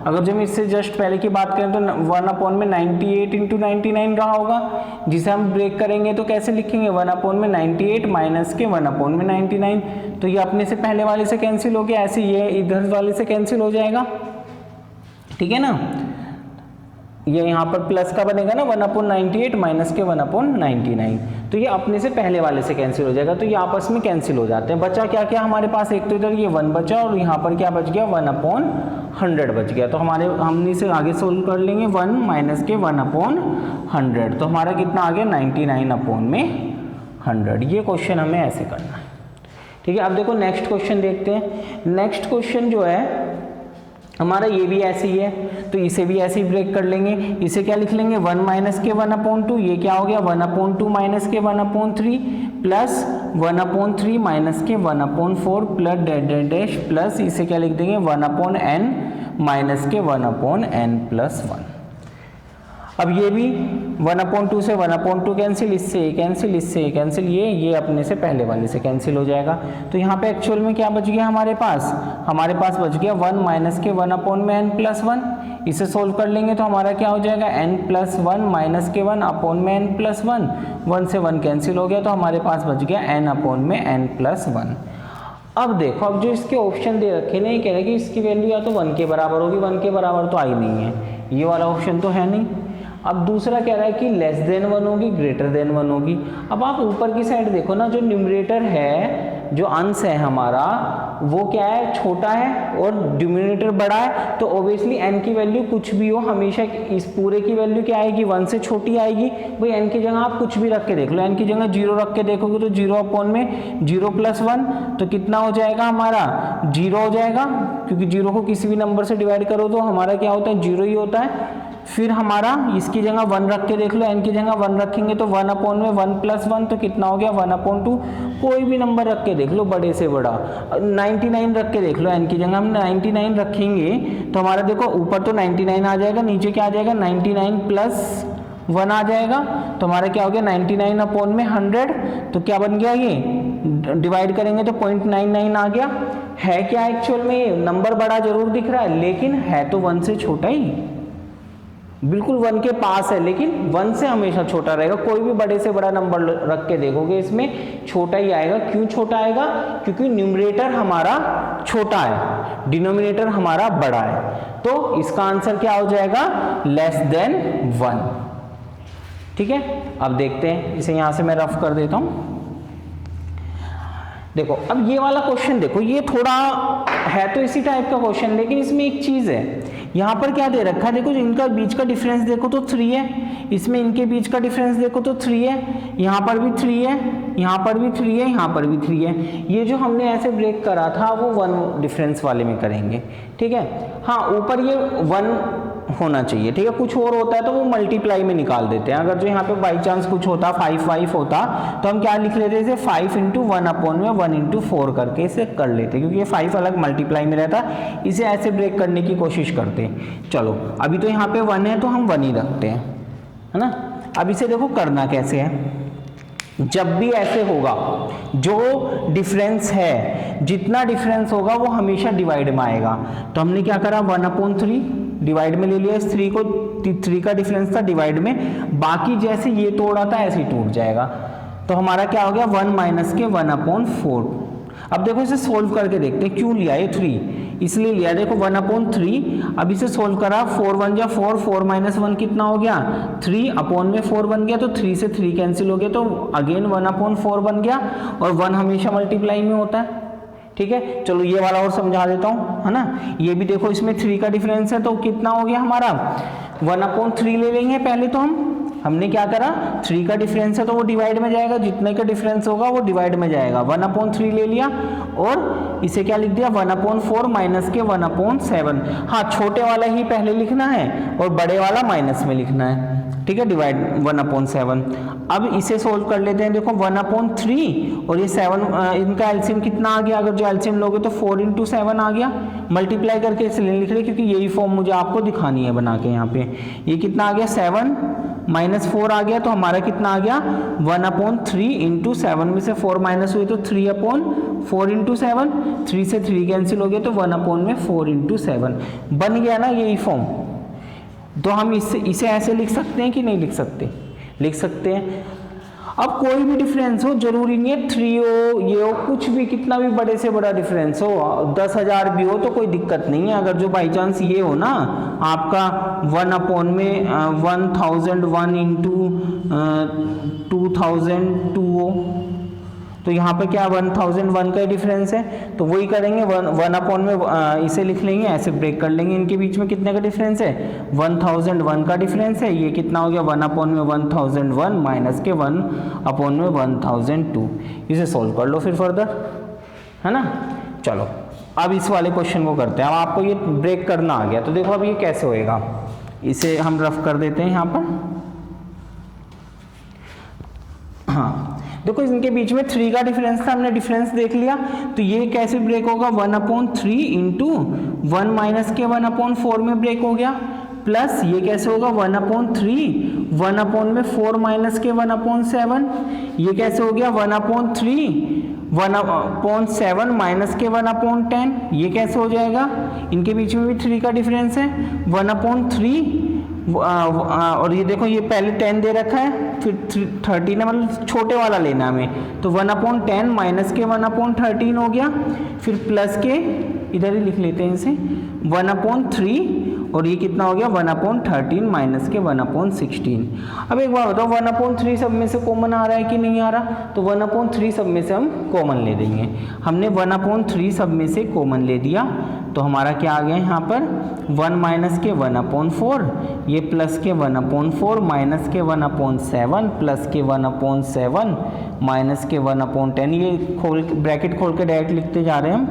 अगर जब हम इससे जस्ट पहले की बात करें तो 1/98 इंटू 99 रहा होगा, जिसे हम ब्रेक करेंगे तो कैसे लिखेंगे 1/98 माइनस के 1/99। तो ये अपने से पहले वाले से कैंसिल हो गया, ऐसे ये इधर वाले से कैंसिल हो जाएगा, ठीक है ना। ये यहाँ पर प्लस का बनेगा ना 1/98 माइनस के 1/99, तो ये अपने से पहले वाले से कैंसिल हो जाएगा, तो ये आपस में कैंसिल हो जाते हैं। बचा क्या क्या हमारे पास, एक तो इधर ये 1 बचा और यहाँ पर क्या बच गया 1/100 बच गया। तो हमारे हमने इसे आगे सोल्व कर लेंगे 1 माइनस के 1/100, तो हमारा कितना आ गया 99/100। ये क्वेश्चन हमें ऐसे करना है, ठीक है। अब देखो नेक्स्ट क्वेश्चन देखते हैं। नेक्स्ट क्वेश्चन जो है हमारा ये भी ऐसे ही है, तो इसे भी ऐसे ही ब्रेक कर लेंगे। इसे क्या लिख लेंगे 1 माइनस के 1/2, ये क्या हो गया 1/2 माइनस के 1/3 प्लस 1/3 माइनस के 1/4 प्लस डैश डैश प्लस इसे क्या लिख देंगे 1/n माइनस के 1/n+1। अब ये भी 1/2 से 1/2 कैंसिल, इससे कैंसिल, इससे कैंसिल, ये अपने से पहले वाले से कैंसिल हो जाएगा। तो यहाँ पे एक्चुअल में क्या बच गया हमारे पास बच गया 1 माइनस के 1/n+1। इसे सोल्व कर लेंगे तो हमारा क्या हो जाएगा n+1 माइनस के 1/n+1, 1 से 1 कैंसिल हो गया, तो हमारे पास बच गया n/n+1। अब देखो, अब जो इसके ऑप्शन दे रखे ना, ये कह रहे हैं कि इसकी वैल्यू या तो 1 के बराबर होगी, 1 के बराबर तो आई नहीं है, ये वाला ऑप्शन तो है नहीं। अब दूसरा कह रहा है कि लेस देन 1 होगी, ग्रेटर देन 1 होगी। अब आप ऊपर की साइड देखो ना, जो न्यूमरेटर है, जो अंश है हमारा, वो क्या है छोटा है और डिनोमिनेटर बड़ा है, तो ऑब्वियसली n की वैल्यू कुछ भी हो हमेशा इस पूरे की वैल्यू क्या आएगी 1 से छोटी आएगी। भाई n की जगह आप कुछ भी रख के देख लो, n की जगह 0 रख के देखोगे तो 0 + 1 तो कितना हो जाएगा हमारा 0 हो जाएगा, क्योंकि 0 को किसी भी नंबर से डिवाइड करो तो हमारा क्या होता है 0 ही होता है। फिर हमारा इसकी जगह 1 रख के देख लो, n की जगह 1 रखेंगे तो 1/1 तो कितना हो गया 1/2। कोई भी नंबर रख के देख लो बड़े से बड़ा, 99 रख के देख लो, n की जगह हम 99 रखेंगे तो हमारा देखो ऊपर तो 99 आ जाएगा, नीचे क्या आ जाएगा 99+1 आ जाएगा, तो हमारा क्या हो गया 99/100। तो क्या बन गया, ये डिवाइड करेंगे तो 0.99 आ गया। है क्या एक्चुअल में, ये नंबर बड़ा जरूर दिख रहा है लेकिन है तो 1 से छोटा ही, बिल्कुल 1 के पास है लेकिन 1 से हमेशा छोटा रहेगा। कोई भी बड़े से बड़ा नंबर रख के देखोगे इसमें छोटा ही आएगा। क्यों छोटा आएगा, क्योंकि न्यूमरेटर हमारा छोटा है, डिनोमिनेटर हमारा बड़ा है, तो इसका आंसर क्या हो जाएगा लेस देन 1। ठीक है, अब देखते हैं, इसे यहां से मैं रफ कर देता हूं। देखो अब ये वाला क्वेश्चन देखो, ये थोड़ा है तो इसी टाइप का क्वेश्चन, लेकिन इसमें एक चीज है, यहाँ पर क्या दे रखा है देखो, इनका बीच का डिफरेंस देखो तो 3 है, इसमें इनके बीच का डिफरेंस देखो तो 3 है, यहाँ पर भी 3 है, यहाँ पर भी 3 है, यहाँ पर भी 3 है। ये जो हमने ऐसे ब्रेक करा था वो 1 डिफरेंस वाले में करेंगे। ठीक है, हाँ ऊपर ये 1 होना चाहिए। ठीक है, कुछ और होता है तो वो मल्टीप्लाई में निकाल देते हैं। अगर जो यहाँ पे बाई चांस कुछ होता 5 होता तो हम क्या लिख लेते इसे 5 × 1/1 × 4 करके इसे कर लेते, क्योंकि ये 5 अलग मल्टीप्लाई में रहता, इसे ऐसे ब्रेक करने की कोशिश करते। चलो अभी तो यहाँ पे 1 है तो हम 1 ही रखते हैं, है ना। अब इसे देखो करना कैसे है, जब भी ऐसे होगा जो डिफरेंस है, जितना डिफरेंस होगा वो हमेशा डिवाइड में आएगा। तो हमने क्या करा 1/3 डिवाइड में ले लिया, इस 3 को, 3 का डिफरेंस था डिवाइड में, बाकी जैसे ये तोड़ा था ऐसे ही टूट जाएगा। तो हमारा क्या हो गया 1 माइनस के 1/4। अब देखो इसे सोल्व करके देखते हैं, क्यों लिया ये 3, इसलिए लिया देखो 1/3। अब इसे सोल्व करा, 4 × 1 = 4, 4 - 1 कितना हो गया 3/4 बन गया, तो 3 से 3 कैंसिल हो गया, तो अगेन 1/4 बन गया, और 1 हमेशा मल्टीप्लाई में होता है। ठीक है, चलो ये वाला और समझा देता हूँ, है ना। ये भी देखो इसमें 3 का डिफरेंस है, तो कितना हो गया हमारा 1/3 ले लेंगे। पहले तो हमने क्या करा, 3 का डिफरेंस है तो वो डिवाइड में जाएगा, जितने का डिफरेंस होगा वो डिवाइड में जाएगा। 1/3 ले लिया और इसे क्या लिख दिया 1/4 माइनस के 1/7। हाँ, छोटे वाला ही पहले लिखना है और बड़े वाला माइनस में लिखना है। ठीक है, डिवाइड 1/7। अब इसे सोल्व कर लेते हैं। देखो 1/3 और ये 7, इनका एलसीएम कितना आ गया, अगर जो एलसीएम लोगे तो 4 × 7 आ गया। मल्टीप्लाई करके इसलिए लिख रहे क्योंकि यही फॉर्म मुझे आपको दिखानी है बना के। यहाँ पे ये कितना आ गया, 7 - 4 आ गया, तो हमारा कितना आ गया 1/3 × 7 में से 4 माइनस हुए तो 3/4 × 7, 3 से 3 कैंसिल हो गया तो 1/4 × 7 बन गया ना यही फॉर्म। तो हम इसे ऐसे लिख सकते हैं कि नहीं लिख सकते, लिख सकते हैं। अब कोई भी डिफरेंस हो, जरूरी नहीं है 3 हो, ये हो, कुछ भी, कितना भी बड़े से बड़ा डिफरेंस हो, 10,000 भी हो तो कोई दिक्कत नहीं है। अगर जो बाई चांस ये हो ना आपका 1/1001 × 2002 हो, तो यहाँ पे क्या 1001 का डिफरेंस है, तो वही करेंगे 1/, में इसे लिख लेंगे, ऐसे ब्रेक कर लेंगे। इनके बीच में कितने का डिफरेंस है, 1001 का डिफरेंस है। ये कितना हो गया 1/1001 माइनस के 1/1002। इसे सोल्व कर लो फिर फर्दर, है ना। चलो अब इस वाले क्वेश्चन को करते हैं। अब आपको ये ब्रेक करना आ गया, तो देखो अब ये कैसे होएगा, इसे हम रफ कर देते हैं यहाँ पर। हाँ देखो इनके बीच में 3 का डिफरेंस था, हमने डिफरेंस देख लिया, तो ये कैसे ब्रेक होगा 1/3 × 1 माइनस के 1/4 में ब्रेक हो गया, प्लस ये कैसे होगा 1/3 1/4 माइनस के 1/7, ये कैसे हो गया 1/3 1/7 माइनस के 1/10, ये कैसे हो जाएगा, इनके बीच में भी 3 का डिफरेंस है 1/3 और ये देखो ये पहले 10 दे रखा है, फिर 13 है, मतलब छोटे वाला लेना हमें, तो 1/10 माइनस के 1/13 हो गया, फिर प्लस के इधर ही लिख लेते हैं इसे 1/3 और ये कितना हो गया 1/13 माइनस के 1/16। अब एक बार बताओ 1/3 सब में से कॉमन आ रहा है कि नहीं आ रहा, तो 1/3 सब में से हम कॉमन ले देंगे। हमने 1/3 सब में से कॉमन ले दिया, तो हमारा क्या आ गया यहाँ पर 1 माइनस के 1/4, ये प्लस के 1/4 माइनस के 1/7 प्लस के 1/7 माइनस के 1/10, ये ब्रैकेट खोल के डायरेक्ट लिखते जा रहे हैं हम,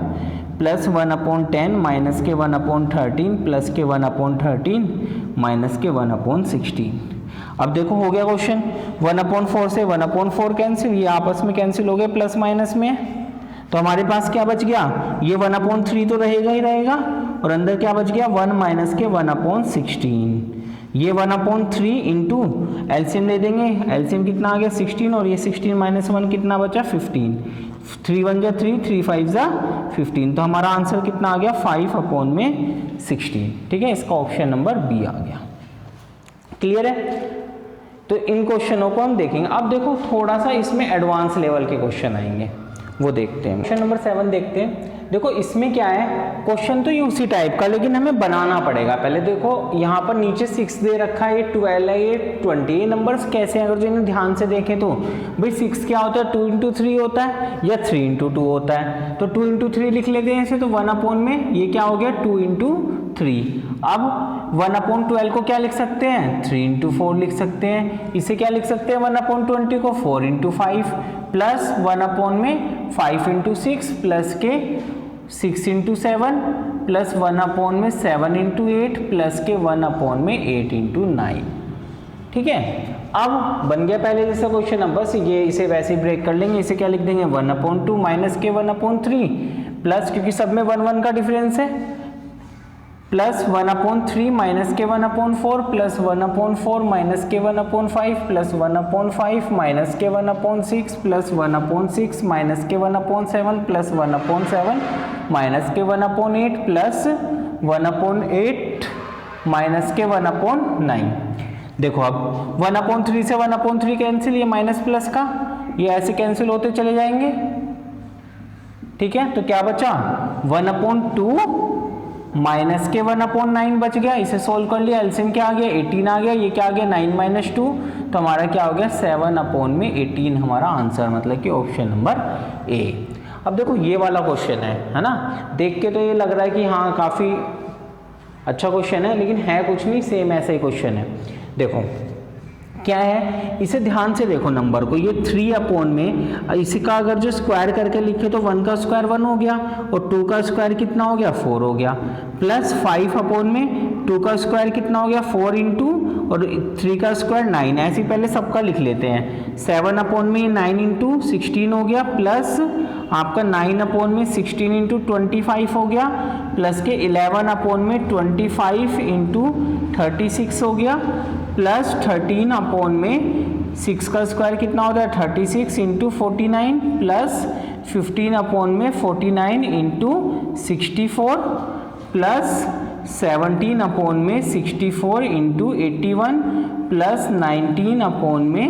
प्लस 1/10 माइनस के 1/13 प्लस के 1/13 माइनस के 1/16। अब देखो हो गया क्वेश्चन, 1/4 से 1/4 कैंसिल, ये आपस में कैंसिल हो गए प्लस माइनस में, तो हमारे पास क्या बच गया, ये 1/3 तो रहेगा ही रहेगा, और अंदर क्या बच गया 1 माइनस के 1/16। ये 1/3 इंटू एलसीएम ले देंगे, एलसीएम कितना आ गया 16, और ये 16 माइनस 1 कितना बचा 15, 3 1 जा 3, 3 5 जा 15, तो हमारा आंसर कितना आ गया 5/16। ठीक है, इसका ऑप्शन नंबर बी आ गया। क्लियर है, तो इन क्वेश्चनों को हम देखेंगे। अब देखो थोड़ा सा इसमें एडवांस लेवल के क्वेश्चन आएंगे, वो देखते हैं। क्वेश्चन नंबर 7 देखते हैं। देखो इसमें क्या है, क्वेश्चन तो ये उसी टाइप का, लेकिन हमें बनाना पड़ेगा। पहले देखो यहाँ पर नीचे 6 दे रखा है, ये 12 है, ये 20, ये नंबर्स कैसे हैं, अगर जो इन्हें ध्यान से देखें तो भाई 6 क्या होता है 2 × 3 होता है या 3 × 2 होता है, तो 2 × 3 लिख लेते हैं इसे, तो 1/, में ये क्या हो गया 2 × 3। अब 1/12 को क्या लिख सकते हैं 3 × 4 लिख सकते हैं, इसे क्या लिख सकते हैं 1/20 को 4 × 5 प्लस 1/, में 5 × 6 प्लस के 6 × 7 प्लस 1/, में 7 × 8 प्लस के 1/, में 8 × 9। ठीक है, अब बन गया पहले जैसा क्वेश्चन। अब बस ये इसे वैसे ही ब्रेक कर लेंगे, इसे क्या लिख देंगे 1/2 माइनस के 1/3 प्लस, क्योंकि सब में 1 1 का डिफरेंस है, प्लस 1/3 माइनस के 1/4 प्लस 1/4 माइनस के 1/5 प्लस 1/5 माइनस के 1/6 प्लस 1/6 माइनस के 1/7 प्लस 1/7 माइनस के 1/8 प्लस 1/8 माइनस के 1/9। देखो अब 1/3 से 1/3 कैंसिल, ये माइनस प्लस का ये ऐसे कैंसिल होते चले जाएंगे। ठीक है, तो क्या बचा 1/2 माइनस के 1/9 बच गया, इसे सोल्व कर लिया, एलसीएम क्या आ गया 18 आ गया, ये क्या आ गया 9 - 2, तो हमारा क्या हो गया 7/18 हमारा आंसर, मतलब कि ऑप्शन नंबर ए। अब देखो ये वाला क्वेश्चन है ना, देख के तो ये लग रहा है कि हाँ काफ़ी अच्छा क्वेश्चन है, लेकिन है कुछ नहीं, सेम ऐसा ही क्वेश्चन है। देखो क्या है, इसे ध्यान से देखो नंबर को, ये 3 अपॉन में इसका अगर जो स्क्वायर करके लिखे तो 1 का स्क्वायर 1 हो गया और 2 का स्क्वायर कितना हो गया 4 हो गया, प्लस 5 अपॉन में 2 का स्क्वायर कितना हो गया 4 इंटू और 3 का स्क्वायर 9, ऐसे पहले सबका लिख लेते हैं। 7 अपॉन में 9 इंटू 16 हो गया, प्लस आपका 9 अपॉन में 16 इंटू 25 हो गया, प्लस के 11 अपॉन में 25 इंटू 36 हो गया, प्लस 13 अपॉन में 6 का स्क्वायर कितना होता है 36 इंटू 49, प्लस 15 अपॉन में 49 इंटू 64, प्लस 17 अपॉन में 64 इंटू 81, प्लस 19 अपॉन में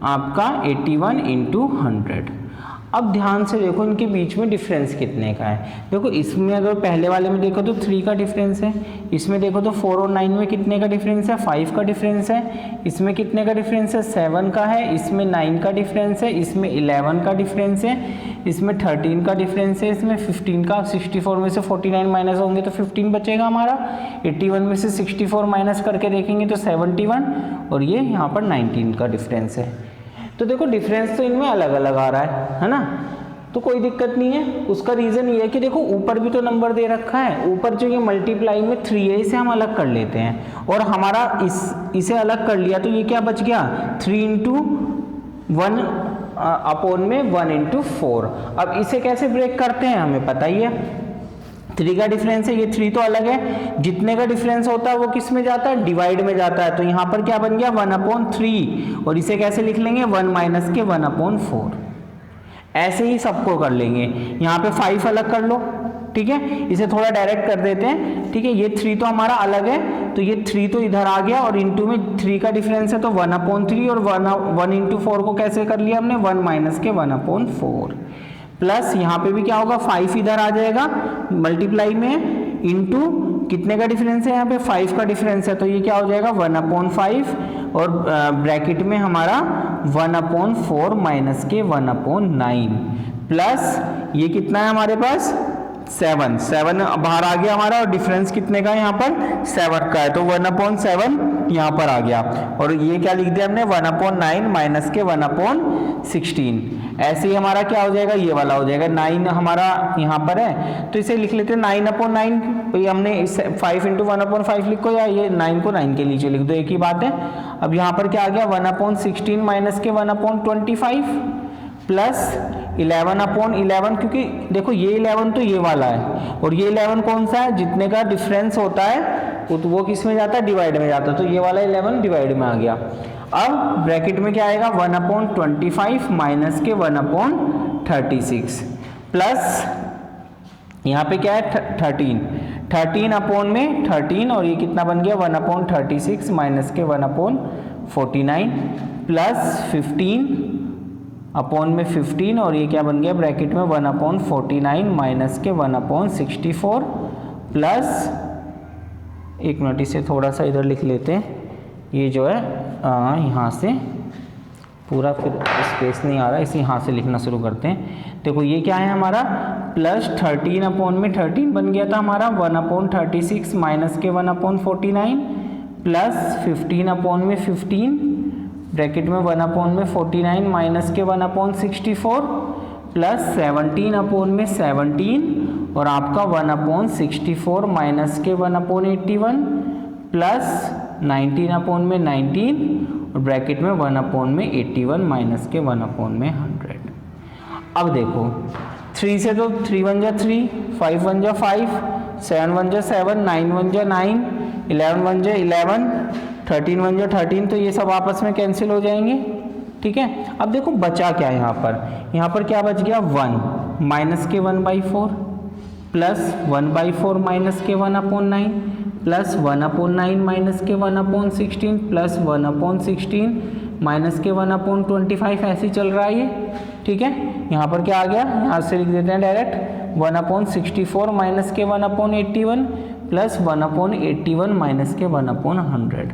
आपका 81 इंटू 100। अब ध्यान से देखो इनके बीच में डिफरेंस कितने का है। देखो इसमें अगर पहले वाले में देखो तो 3 का डिफरेंस है, इसमें देखो तो 4 और 9 में कितने का डिफरेंस है 5 का डिफरेंस है, इसमें कितने का डिफरेंस है 7 का है, इसमें 9 का डिफरेंस है, इसमें 11 का डिफरेंस है, इसमें 13 का डिफरेंस है, इसमें 15 का। 64 में से 49 माइनस होंगे तो 15 बचेगा हमारा, 81 में से 64 माइनस करके देखेंगे तो 71 और ये यहाँ पर 19 का डिफरेंस है। तो देखो डिफरेंस तो इनमें अलग अलग आ रहा है ना, तो कोई दिक्कत नहीं है। उसका रीज़न ये है कि देखो ऊपर भी तो नंबर दे रखा है, ऊपर जो ये मल्टीप्लाई में 3 है इसे हम अलग कर लेते हैं और हमारा इसे अलग कर लिया तो ये क्या बच गया 3 इंटू 1 अपॉन में 1 इंटू 4। अब इसे कैसे ब्रेक करते हैं हमें पता ही है, 3 का डिफरेंस है, ये 3 तो अलग है, जितने का डिफरेंस होता है वो किस में जाता है डिवाइड में जाता है, तो यहाँ पर क्या बन गया 1/3 और इसे कैसे लिख लेंगे 1 माइनस के 1/4। ऐसे ही सबको कर लेंगे, यहाँ पे 5 अलग कर लो, ठीक है, इसे थोड़ा डायरेक्ट कर देते हैं, ठीक है, ये 3 तो हमारा अलग है तो ये 3 तो इधर आ गया और इंटू में 3 का डिफरेंस है तो 1/3 और 1 इंटू 4 को कैसे कर लिया हमने 1 माइनस के 1/4, प्लस यहाँ पे भी क्या होगा 5 इधर आ जाएगा मल्टीप्लाई में, इंटू कितने का डिफरेंस है यहाँ पे 5 का डिफरेंस है तो ये क्या हो जाएगा 1/5 और ब्रैकेट में हमारा 1/4 माइनस के 1/9, प्लस ये कितना है हमारे पास 7 बाहर आ गया हमारा और डिफरेंस कितने का है यहाँ पर 7 का है तो 1/7 यहाँ पर आ गया और ये क्या लिख दिया हमने 1/9 माइनस के 1/16। ऐसे ही हमारा क्या हो जाएगा ये वाला हो जाएगा 9 हमारा यहाँ पर है तो इसे लिख लेते हैं 9/9, तो हमने 5 इंटू 1/5 लिखो या ये 9 को 9 के नीचे लिख दो, एक ही बात है। अब यहाँ पर क्या आ गया 1/16 माइनस के 1/25 प्लस 11/11, क्योंकि देखो ये 11 तो ये वाला है और ये 11 कौन सा है जितने का डिफरेंस होता है वो किस में जाता है डिवाइड में जाता है, तो ये वाला 11 डिवाइड में आ गया। अब ब्रैकेट में क्या आएगा 1/25 माइनस के 1/36 प्लस यहाँ पे क्या है 13 अपॉन में 13 और ये कितना बन गया 1/36 माइनस के 1/49 प्लस 15 अपॉन में 15 और ये क्या बन गया ब्रैकेट में 1/49 माइनस के 1/64 प्लस, एक मिनट इसे थोड़ा सा इधर लिख लेते हैं, ये जो है यहाँ से पूरा फिर स्पेस नहीं आ रहा इसे यहाँ से लिखना शुरू करते हैं। देखो ये क्या है हमारा प्लस 13 अपॉन में 13 बन गया था हमारा 1/36 माइनस के 1/49 प्लस 15 अपॉन में 15 ब्रैकेट में 1/49 माइनस के 1/64 प्लस 17 अपॉन में 17 और आपका 1/64 माइनस के 1/81 प्लस 19 अपॉन में 19 और ब्रैकेट में 1/81 माइनस के 1/100। अब देखो 3 से तो 3 1 जा 3, 5 1 जा 5, 7 1 जा 7, 9 1 जा 9, 11 1 जा 11, 13 1 जा 13, तो ये सब आपस में कैंसिल हो जाएंगे, ठीक है। अब देखो बचा क्या है यहाँ पर क्या बच गया 1 माइनस के 1/4 प्लस 1/4 माइनस के 1/9 प्लस 1/9 माइनस के 1/16 प्लस 1/16 माइनस के 1/25, ऐसे चल रहा है ये, ठीक है। यहाँ पर क्या आ गया, यहाँ से लिख देते हैं डायरेक्ट 1/64 माइनस के 1/81 प्लस 1/81 माइनस के 1/100,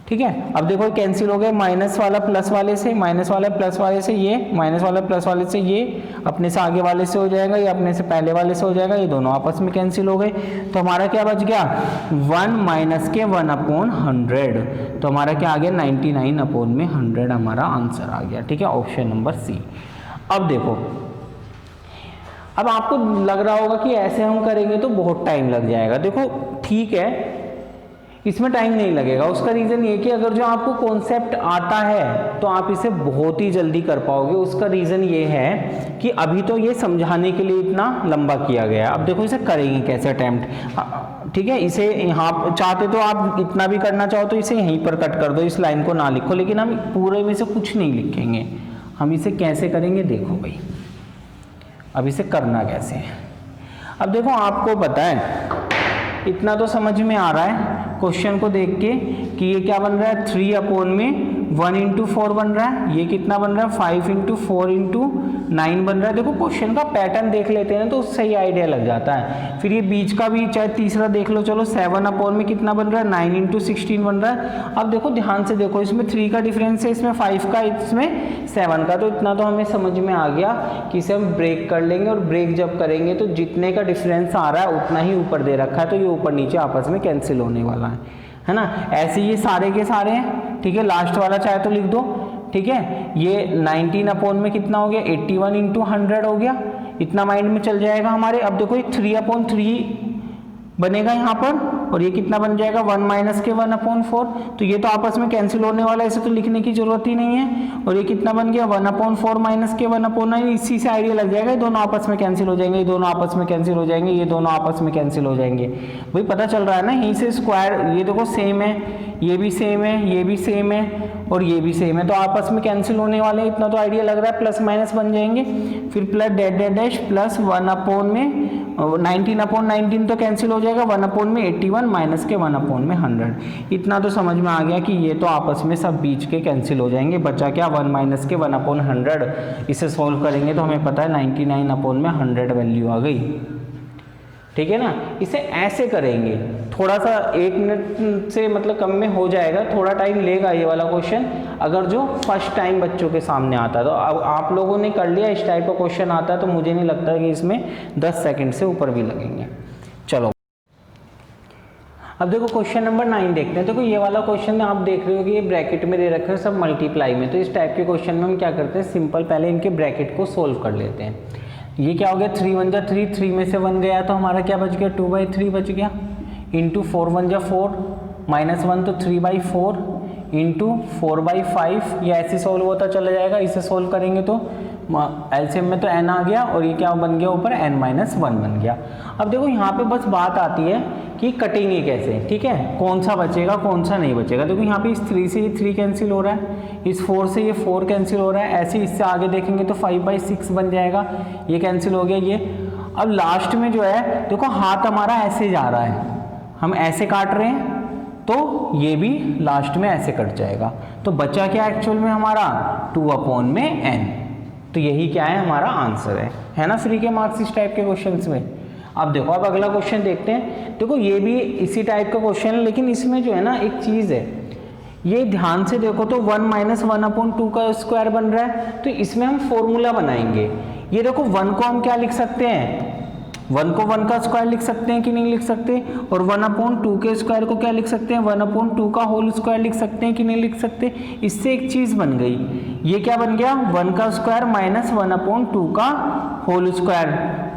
ठीक है। अब देखो कैंसिल हो गए, माइनस वाला प्लस वाले से, माइनस वाला प्लस वाले से, ये माइनस वाला प्लस वाले से, ये अपने से आगे वाले से हो जाएगा, ये अपने से पहले वाले से हो जाएगा, ये दोनों आपस में कैंसिल हो गए। तो हमारा क्या बच गया 1 माइनस के 1/100, तो हमारा क्या आ गया 99/100 हमारा आंसर आ गया। ठीक है, ऑप्शन नंबर सी। अब देखो, अब आपको लग रहा होगा कि ऐसे हम करेंगे तो बहुत टाइम लग जाएगा। देखो ठीक है, इसमें टाइम नहीं लगेगा। उसका रीज़न ये कि अगर जो आपको कॉन्सेप्ट आता है तो आप इसे बहुत ही जल्दी कर पाओगे। उसका रीज़न ये है कि अभी तो ये समझाने के लिए इतना लंबा किया गया है। अब देखो इसे करेंगे कैसे अटेम्प्ट। ठीक है, इसे यहाँ चाहते तो आप इतना भी करना चाहो तो इसे यहीं पर कट कर दो, इस लाइन को ना लिखो, लेकिन हम पूरे में से कुछ नहीं लिखेंगे। हम इसे कैसे करेंगे देखो भाई, अब इसे करना कैसे है। अब देखो आपको पता है, इतना तो समझ में आ रहा है क्वेश्चन को देख के कि ये क्या बन रहा है 3/1/4 बन रहा है। ये कितना बन रहा है 5/4/9 बन रहा है। देखो क्वेश्चन का पैटर्न देख लेते हैं तो सही आइडिया लग जाता है। फिर ये बीच का भी चाहे तीसरा देख लो, चलो 7/में में कितना बन रहा है 9/16 बन रहा है। अब देखो ध्यान से देखो, इसमें 3 का डिफरेंस है, इसमें 5 का, इसमें 7 का। तो इतना तो हमें समझ में आ गया कि इसे हम ब्रेक कर लेंगे, और ब्रेक जब करेंगे तो जितने का डिफरेंस आ रहा है उतना ही ऊपर दे रखा है, तो ये ऊपर नीचे आपस में कैंसिल होने वाला है ना। ऐसे ये सारे के सारे हैं। ठीक है, लास्ट वाला चाहे तो लिख दो। ठीक है, ये 19 में कितना हो गया 81/100 हो गया, इतना माइंड में चल जाएगा हमारे। अब देखो ये 3/3 बनेगा यहाँ पर, और ये कितना बन जाएगा 1 माइनस के 1/4। तो ये तो आपस में कैंसिल होने वाला है, इसे तो लिखने की जरूरत ही नहीं है। और ये कितना बन गया 1/4 माइनस के 1/9। इसी से आइडिया लग जाएगा, ये दोनों आपस में कैंसिल हो जाएंगे, ये दोनों आपस में कैंसिल हो जाएंगे, ये दोनों आपस में कैंसिल हो जाएंगे। वही पता चल रहा है ना, यहीं से स्क्वायर, ये देखो सेम है, ये भी सेम है, ये भी सेम है, और ये भी सेम है, तो आपस में कैंसिल होने वाले हैं। इतना तो आइडिया लग रहा है, प्लस माइनस बन जाएंगे, फिर प्लस डैश प्लस 1 में 19/19 तो कैंसिल हो जाएगा, 1 में 81 माइनस के 1 में 100। इतना तो समझ में आ गया कि ये तो आपस में सब बीच के कैंसिल हो जाएंगे। बचा क्या 1 माइनस के 1/100। इसे सॉल्व करेंगे तो हमें पता है 99/100 वैल्यू आ गई। ठीक है ना, इसे ऐसे करेंगे, थोड़ा सा 1 मिनट से मतलब कम में हो जाएगा, थोड़ा टाइम लेगा ये वाला क्वेश्चन, अगर जो फर्स्ट टाइम बच्चों के सामने आता है। तो अब आप लोगों ने कर लिया, इस टाइप का क्वेश्चन आता है तो मुझे नहीं लगता कि इसमें 10 सेकंड से ऊपर भी लगेंगे। चलो अब देखो क्वेश्चन नंबर 9 देखते हैं। देखो ये वाला क्वेश्चन आप देख रहे हो कि ये ब्रैकेट में दे रखे हैं सब मल्टीप्लाई में। तो इस टाइप के क्वेश्चन में हम क्या करते हैं, सिंपल पहले इनके ब्रैकेट को सोल्व कर लेते हैं। ये क्या हो गया 3 1 जा 3, 3 में से 1 गया तो हमारा क्या बच गया 2/3 बच गया, इंटू 4 1 जा 4, -1 तो 3/4, इंटू 4/5। ये ऐसे सॉल्व होता चला जाएगा। इसे सॉल्व करेंगे तो एलसीएम में तो n आ गया, और ये क्या बन गया ऊपर n-1 बन गया। अब देखो यहाँ पे बस बात आती है कि कटेंगे कैसे। ठीक है, कौन सा बचेगा कौन सा नहीं बचेगा। देखो यहाँ पे इस 3 से ये 3 कैंसिल हो रहा है, इस 4 से ये 4 कैंसिल हो रहा है, ऐसे इससे आगे देखेंगे तो 5/6 बन जाएगा, ये कैंसिल हो गया ये। अब लास्ट में जो है देखो हाथ हमारा ऐसे जा रहा है, हम ऐसे काट रहे हैं तो ये भी लास्ट में ऐसे कट जाएगा। तो बचा क्या एक्चुअल में हमारा 2/n। तो यही क्या है हमारा आंसर है ना फ्री के मार्क्स इस टाइप के क्वेश्चंस में। अब देखो अब अगला क्वेश्चन देखते हैं। देखो ये भी इसी टाइप का क्वेश्चन है, लेकिन इसमें जो है ना एक चीज़ है, ये ध्यान से देखो तो 1 - 1/2 का स्क्वायर बन रहा है, तो इसमें हम फॉर्मूला बनाएंगे। ये देखो 1 को हम क्या लिख सकते हैं, 1 को 1 का स्क्वायर लिख सकते हैं कि नहीं लिख सकते, और 1/2 के स्क्वायर को क्या लिख सकते हैं 1/2 का होल स्क्वायर लिख सकते हैं कि नहीं लिख सकते। इससे एक चीज़ बन गई, ये क्या बन गया 1 का स्क्वायर माइनस 1/2 का होल स्क्वायर।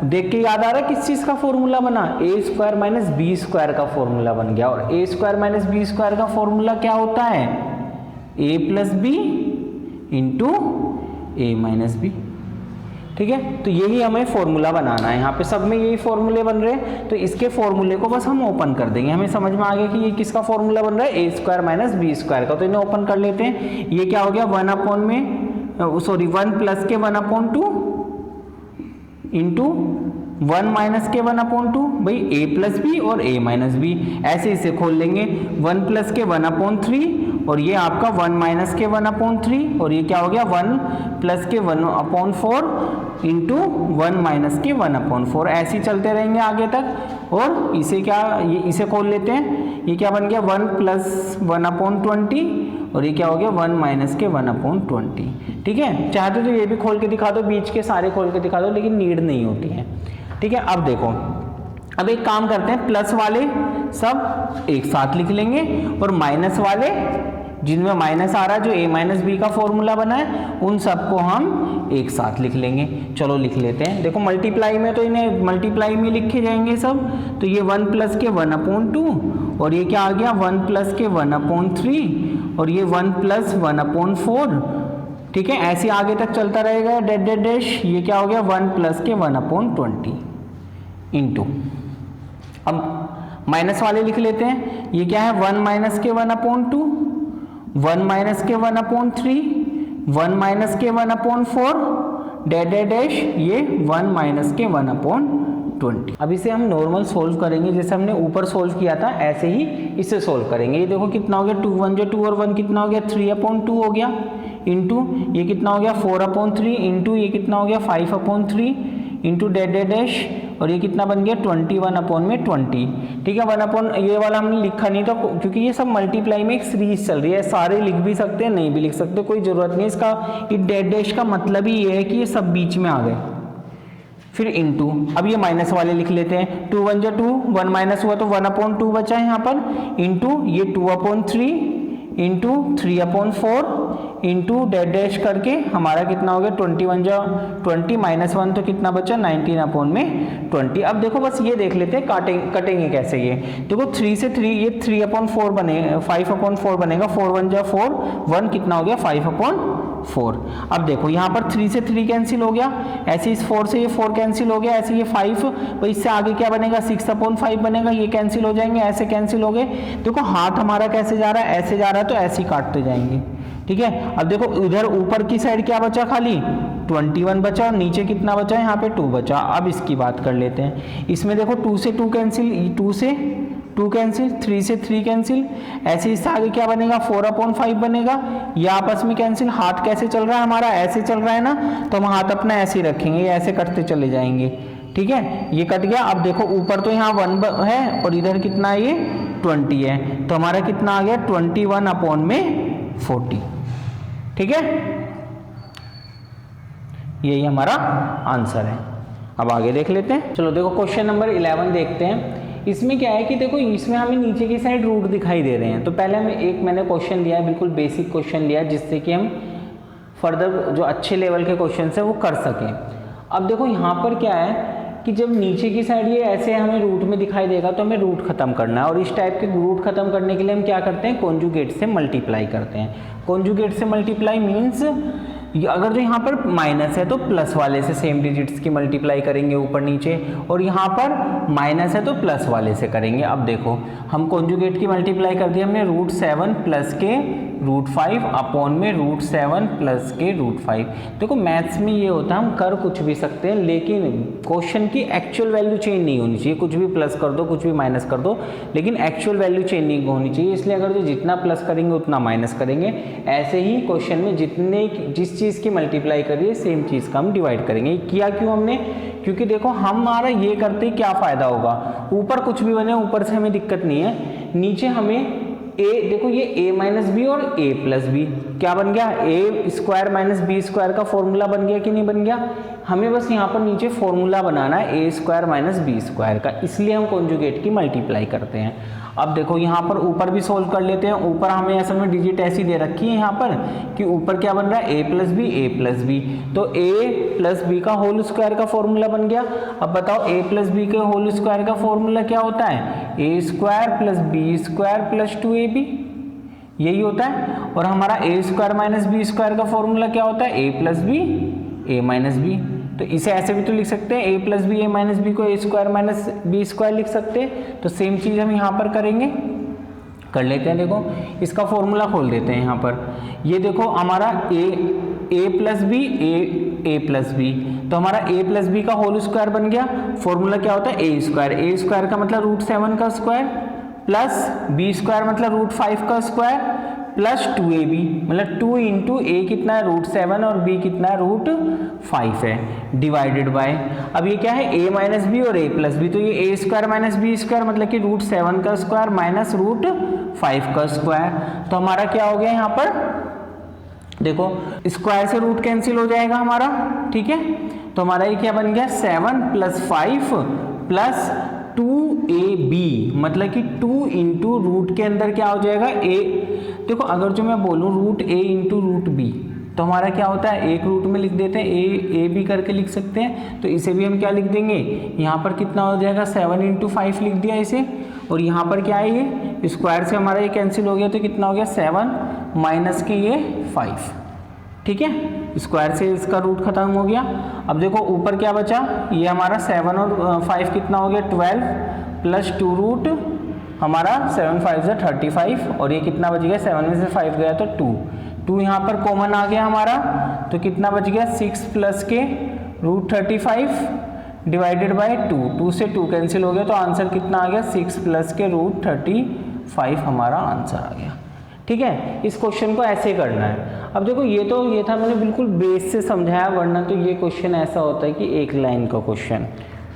देख के याद आ रहा है किस चीज़ का फॉर्मूला बना, a² माइनस b² का फॉर्मूला बन गया। और a² माइनस b² का फॉर्मूला क्या होता है a + b into a - b। ठीक है, तो यही हमें फॉर्मूला बनाना है। यहाँ पे सब में यही फॉर्मूले बन रहे हैं, तो इसके फॉर्मूले को बस हम ओपन कर देंगे। हमें समझ में आ गया कि ये किसका फॉर्मूला बन रहा है a² माइनस b² का। तो इन्हें ओपन कर लेते हैं। ये क्या हो गया 1 प्लस के 1/2 इंटू 1 माइनस के 1/2, भाई a + b और a - b। ऐसे इसे खोल लेंगे 1 प्लस के 1/3, और ये आपका 1 माइनस के 1/3, और ये क्या हो गया 1 प्लस के 1/4 इंटू 1 माइनस के 1/4, ऐसे ही चलते रहेंगे आगे तक। और इसे क्या, इसे खोल लेते हैं, ये क्या बन गया 1 प्लस 1/20, और ये क्या हो गया 1 माइनस के 1/20। ठीक है, चाहते तो ये भी खोल के दिखा दो, बीच के सारे खोल के दिखा दो, लेकिन नीड नहीं होती है। ठीक है, अब देखो, अब एक काम करते हैं, प्लस वाले सब एक साथ लिख लेंगे और माइनस वाले जिनमें माइनस आ रहा है, जो a माइनस बी का फॉर्मूला बना है, उन सबको हम एक साथ लिख लेंगे। चलो लिख लेते हैं। देखो मल्टीप्लाई में तो इन्हें मल्टीप्लाई में लिखे जाएंगे सब, तो ये 1 प्लस के 1/2, और ये क्या आ गया 1 प्लस के 1/3, और ये 1 प्लस 1/4। ठीक है, ऐसे आगे तक चलता रहेगा डैश डैश डैश। ये क्या हो गया 1 प्लस के 1/20 इंटू, अब माइनस वाले लिख लेते हैं। ये क्या है 1 माइनस के 1/2, 1 माइनस के 1/3, 1 माइनस के 1/4 डैश डैश डैश, ये 1 माइनस के 1/20। अब इसे हम नॉर्मल सोल्व करेंगे, जैसे हमने ऊपर सोल्व किया था ऐसे ही इसे सोल्व करेंगे। ये देखो कितना हो गया 2 1 जो 2 और 1 कितना हो गया 3/2 हो गया, इंटू ये कितना हो गया 4/3, इंटू ये कितना हो गया 5/3, इंटू डैश डैश डैश, और ये कितना बन गया 21/20। ठीक है, 1 ये वाला हमने लिखा नहीं था क्योंकि ये सब मल्टीप्लाई में एक सीरीज चल रही है, सारे लिख भी सकते हैं नहीं भी लिख सकते, कोई जरूरत नहीं इसका। ये डैश डैश का मतलब ही ये है कि ये सब बीच में आ गए। फिर इंटू, अब ये माइनस वाले लिख लेते हैं। 2 1 जो 2, 1 माइनस हुआ तो 1/2 बचा है यहाँ पर, इंटू ये 2/3 इंटू 3/4 इंटू डैश डैश करके हमारा कितना हो गया 21 जो 20 माइनस 1 तो कितना बचा 19/20। अब देखो बस ये देख लेते हैं कटेंगे कैसे। ये देखो 3 से 3, ये 3/4 बनेगा, 5/4 बनेगा, 4 1 जो 4, 1 कितना हो गया 5/4। अब देखो यहाँ पर 3 से 3 कैंसिल हो गया, ऐसे इस 4 से ये 4 कैंसिल हो गया, ऐसे ये 5, तो इससे आगे क्या बनेगा 6/5 बनेगा, ये कैंसिल हो जाएंगे, ऐसे कैंसिल हो गए। देखो हाथ हमारा कैसे जा रहा है, ऐसे जा रहा है, तो ऐसे ही काटते जाएंगे। ठीक है, अब देखो उधर ऊपर की साइड क्या बचा, खाली 21 बचा, और नीचे कितना बचा है यहाँ पे 2 बचा। अब इसकी बात कर लेते हैं। इसमें देखो 2 से 2 कैंसिल, 2 से 2 कैंसिल, 3 से 3 कैंसिल, ऐसे इससे आगे क्या बनेगा 4/5 बनेगा। ये आपस में कैंसिल, हाथ कैसे चल रहा है हमारा, ऐसे चल रहा है ना, तो हम हाथ अपना ऐसे ही रखेंगे, ऐसे करते चले जाएंगे। ठीक है, ये कट गया। अब देखो ऊपर तो यहाँ 1 है और इधर कितना है ये 20 है, तो हमारा कितना आ गया 21/40। ठीक है, यही हमारा आंसर है। अब आगे देख लेते हैं। चलो देखो क्वेश्चन नंबर 11 देखते हैं। इसमें क्या है कि देखो इसमें हमें नीचे की साइड रूट दिखाई दे रहे हैं, तो पहले मैंने क्वेश्चन लिया है, बिल्कुल बेसिक क्वेश्चन लिया, जिससे कि हम फर्दर जो अच्छे लेवल के क्वेश्चन है वो कर सकें। अब देखो यहाँ पर क्या है कि जब नीचे की साइड ये ऐसे हमें रूट में दिखाई देगा तो हमें रूट खत्म करना है, और इस टाइप के रूट खत्म करने के लिए हम क्या करते हैं कॉन्जुगेट से मल्टीप्लाई करते हैं। कॉन्जुगेट से मल्टीप्लाई मीन्स अगर जो यहाँ पर माइनस है तो प्लस वाले से सेम डिजिट्स की मल्टीप्लाई करेंगे ऊपर नीचे, और यहाँ पर माइनस है तो प्लस वाले से करेंगे। अब देखो हम कॉन्जुगेट की मल्टीप्लाई कर दी हमने, √7 प्लस के √5 अपॉन में √7 प्लस के √5। देखो मैथ्स में ये होता है हम कर कुछ भी सकते हैं, लेकिन क्वेश्चन की एक्चुअल वैल्यू चेंज नहीं होनी चाहिए। कुछ भी प्लस कर दो, कुछ भी माइनस कर दो, लेकिन एक्चुअल वैल्यू चेंज नहीं होनी चाहिए। इसलिए अगर जो जितना प्लस करेंगे उतना माइनस करेंगे। ऐसे ही क्वेश्चन में जिस चीज़ की मल्टीप्लाई करिए सेम चीज़ का हम डिवाइड करेंगे। किया क्यों हमने, क्योंकि देखो हमारा ये करते क्या फ़ायदा होगा, ऊपर कुछ भी बने ऊपर से हमें दिक्कत नहीं है, नीचे हमें देखो ये a-b और a+b क्या बन गया, a² - b² का फॉर्मूला बन गया कि नहीं बन गया। हमें बस यहाँ पर नीचे फॉर्मूला बनाना है a² - b² का, इसलिए हम कॉन्जुगेट की मल्टीप्लाई करते हैं। अब देखो यहाँ पर ऊपर भी सोल्व कर लेते हैं। ऊपर हमें असल में डिजिट ऐसी दे रखी है यहाँ पर कि ऊपर क्या बन रहा है a+b, तो a+b का होल स्क्वायर का फॉर्मूला बन गया। अब बताओ a+b के होल स्क्वायर का फॉर्मूला क्या होता है, a² + b² + 2ab, यही होता है। और हमारा a² - b² का फॉर्मूला क्या होता है, a+b a-b, तो इसे ऐसे भी तो लिख सकते हैं, a+b a-b को a² - b² लिख सकते हैं। तो सेम चीज़ हम यहाँ पर करेंगे, कर लेते हैं। देखो इसका फॉर्मूला खोल देते हैं यहाँ पर। ये देखो हमारा a+b a+b, तो हमारा a+b का होल स्क्वायर बन गया। फॉर्मूला क्या होता है a² का मतलब √7 का स्क्वायर, प्लस b² मतलब √5 का स्क्वायर, प्लस 2ab, मतलब 2 इंटू ए कितना है √7 और b कितना है √5 है, डिवाइडेड बाय, अब ये क्या है a माइनस बी और a प्लस बी, तो ये a square minus B square मतलब कि √7 का स्क्वायर माइनस √5 का स्क्वायर। तो हमारा क्या हो गया यहाँ पर, देखो स्क्वायर से रूट कैंसिल हो जाएगा हमारा, ठीक है। तो हमारा ये क्या बन गया 7 + 5 प्लस 2ab, मतलब कि 2 इंटू रूट के अंदर क्या हो जाएगा a, देखो अगर जो मैं बोलूँ √a इंटू √b तो हमारा क्या होता है, एक रूट में लिख देते हैं, ए बी करके लिख सकते हैं, तो इसे भी हम क्या लिख देंगे, यहाँ पर कितना हो जाएगा 7 × 5 लिख दिया इसे, और यहाँ पर क्या है ये स्क्वायर से हमारा ये कैंसिल हो गया, तो कितना हो गया 7 माइनस के ये 5, ठीक है, स्क्वायर से इसका रूट खत्म हो गया। अब देखो ऊपर क्या बचा, ये हमारा 7 और 5 कितना हो गया 12 प्लस 2 रूट हमारा 7 × 5 = 35, और ये कितना बच गया 7 में से 5 गया तो 2 यहाँ पर कॉमन आ गया हमारा, तो कितना बच गया 6 प्लस के √35 डिवाइडेड बाय 2 से 2 कैंसिल हो गया, तो आंसर कितना आ गया 6 प्लस के √35 हमारा आंसर आ गया, ठीक है। इस क्वेश्चन को ऐसे करना है। अब देखो ये था मैंने बिल्कुल बेस से समझाया, वरना तो ये क्वेश्चन ऐसा होता है कि एक लाइन का क्वेश्चन,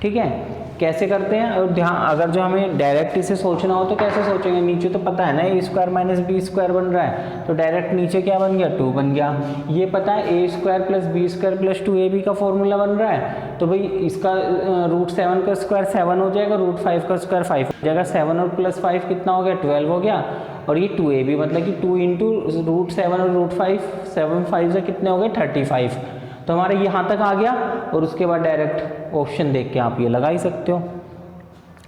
ठीक है। कैसे करते हैं, और ध्यान अगर जो हमें डायरेक्ट इसे सोचना हो तो कैसे सोचेंगे, नीचे तो पता है ना a square minus B square बन रहा है, तो डायरेक्ट नीचे क्या बन गया 2 बन गया, ये पता है a square plus B square plus 2ab का फॉर्मूला बन रहा है, तो भाई इसका √7 का स्क्वायर 7 हो जाएगा, √5 का स्क्वायर 5 हो जाएगा, 7 और प्लस 5 कितना हो गया 12 हो गया, और ये 2ab मतलब कि 2 इंटू √7 और √5 7 5 से कितने हो गए 35, तो हमारा यहाँ तक आ गया, और उसके बाद डायरेक्ट ऑप्शन देख के आप ये लगा ही सकते हो,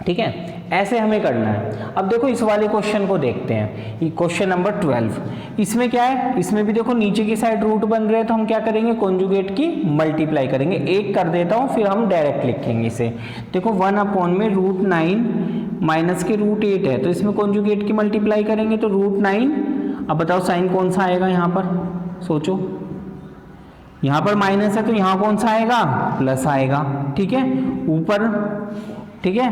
ठीक है। ऐसे हमें करना है। अब देखो इस वाले क्वेश्चन को देखते हैं, ये क्वेश्चन नंबर 12, इसमें क्या है, इसमें भी देखो नीचे की साइड रूट बन रहे हैं, तो हम क्या करेंगे कॉन्जुगेट की मल्टीप्लाई करेंगे, एक कर देता हूँ फिर हम डायरेक्ट लिखेंगे इसे। देखो 1/में √9 माइनस के √8 है, तो इसमें कॉन्जुगेट की मल्टीप्लाई करेंगे तो √9, अब बताओ साइन कौन सा आएगा यहाँ पर, सोचो, यहाँ पर माइनस है तो यहाँ कौन सा आएगा प्लस आएगा, ठीक है, ऊपर, ठीक है,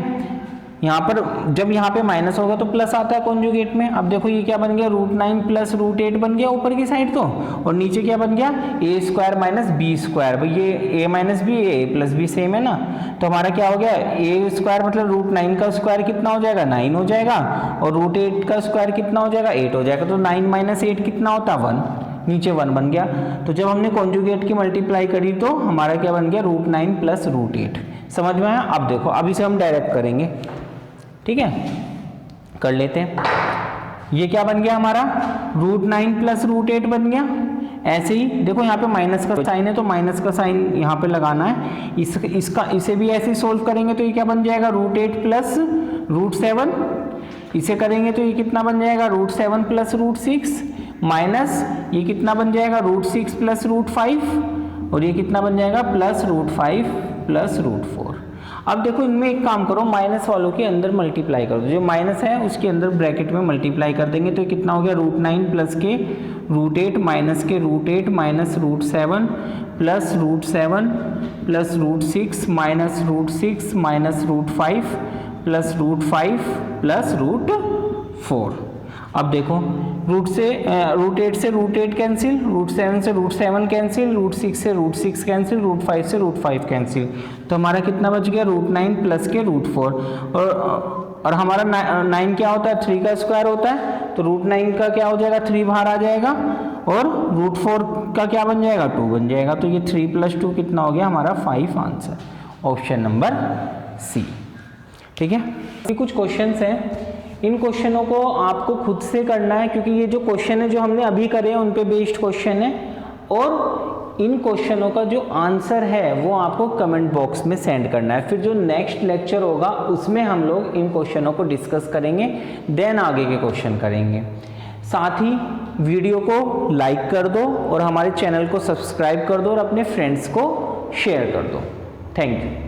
यहाँ पर जब यहाँ पे माइनस होगा तो प्लस आता है कॉन्जुगेट में। अब देखो ये क्या बन गया √9 प्लस √8 बन गया ऊपर की साइड, तो और नीचे क्या बन गया a square minus B square, भाई ये a minus B a plus B same है ना, तो हमारा क्या हो गया a स्क्वायर मतलब √9 का स्क्वायर कितना हो जाएगा 9 हो जाएगा, और √8 का स्क्वायर कितना हो जाएगा 8 हो जाएगा, तो 9 माइनस 8 कितना होता है 1, नीचे 1 बन गया। तो जब हमने कॉन्जुगेट की मल्टीप्लाई करी तो हमारा क्या बन गया √9 प्लस √8, समझ में आया। अब देखो अब इसे हम डायरेक्ट करेंगे, ठीक है, कर लेते हैं। ये क्या बन गया हमारा √9 प्लस √8 बन गया। ऐसे ही देखो यहाँ पे माइनस का साइन है तो माइनस का साइन यहाँ पे लगाना है, इसे भी ऐसे ही सोल्व करेंगे तो ये क्या बन जाएगा √8 प्लस √7, इसे करेंगे तो ये कितना बन जाएगा √7 प्लस √6 माइनस ये कितना बन जाएगा √6 प्लस √5, और ये कितना बन जाएगा प्लस √5 प्लस √4। अब देखो इनमें एक काम करो, माइनस वालों के अंदर मल्टीप्लाई कर दो, जो माइनस है उसके अंदर ब्रैकेट में मल्टीप्लाई कर देंगे तो कितना हो गया √9 प्लस के √8 माइनस के √8 minus √7 plus √7 plus √6 minus √6 minus √5 plus √5 plus √4। अब देखो √8 से √8 कैंसिल, √7 से √7 कैंसिल, √6 से √6 कैंसिल, √5 से √5 कैंसिल, तो हमारा कितना बच गया √9 प्लस के √4, और हमारा 9 क्या होता है 3 का स्क्वायर होता है, तो √9 का क्या हो जाएगा 3 बाहर आ जाएगा, और √4 का क्या बन जाएगा 2 बन जाएगा, तो ये 3 प्लस 2 कितना हो गया हमारा 5 आंसर, ऑप्शन नंबर सी, ठीक है। ये कुछ क्वेश्चंस हैं, इन क्वेश्चनों को आपको खुद से करना है, क्योंकि ये जो क्वेश्चन है जो हमने अभी करे हैं उन पे बेस्ड क्वेश्चन है, और इन क्वेश्चनों का जो आंसर है वो आपको कमेंट बॉक्स में सेंड करना है। फिर जो नेक्स्ट लेक्चर होगा उसमें हम लोग इन क्वेश्चनों को डिस्कस करेंगे, देन आगे के क्वेश्चन करेंगे। साथ ही वीडियो को लाइक कर दो और हमारे चैनल को सब्सक्राइब कर दो और अपने फ्रेंड्स को शेयर कर दो। Thank you.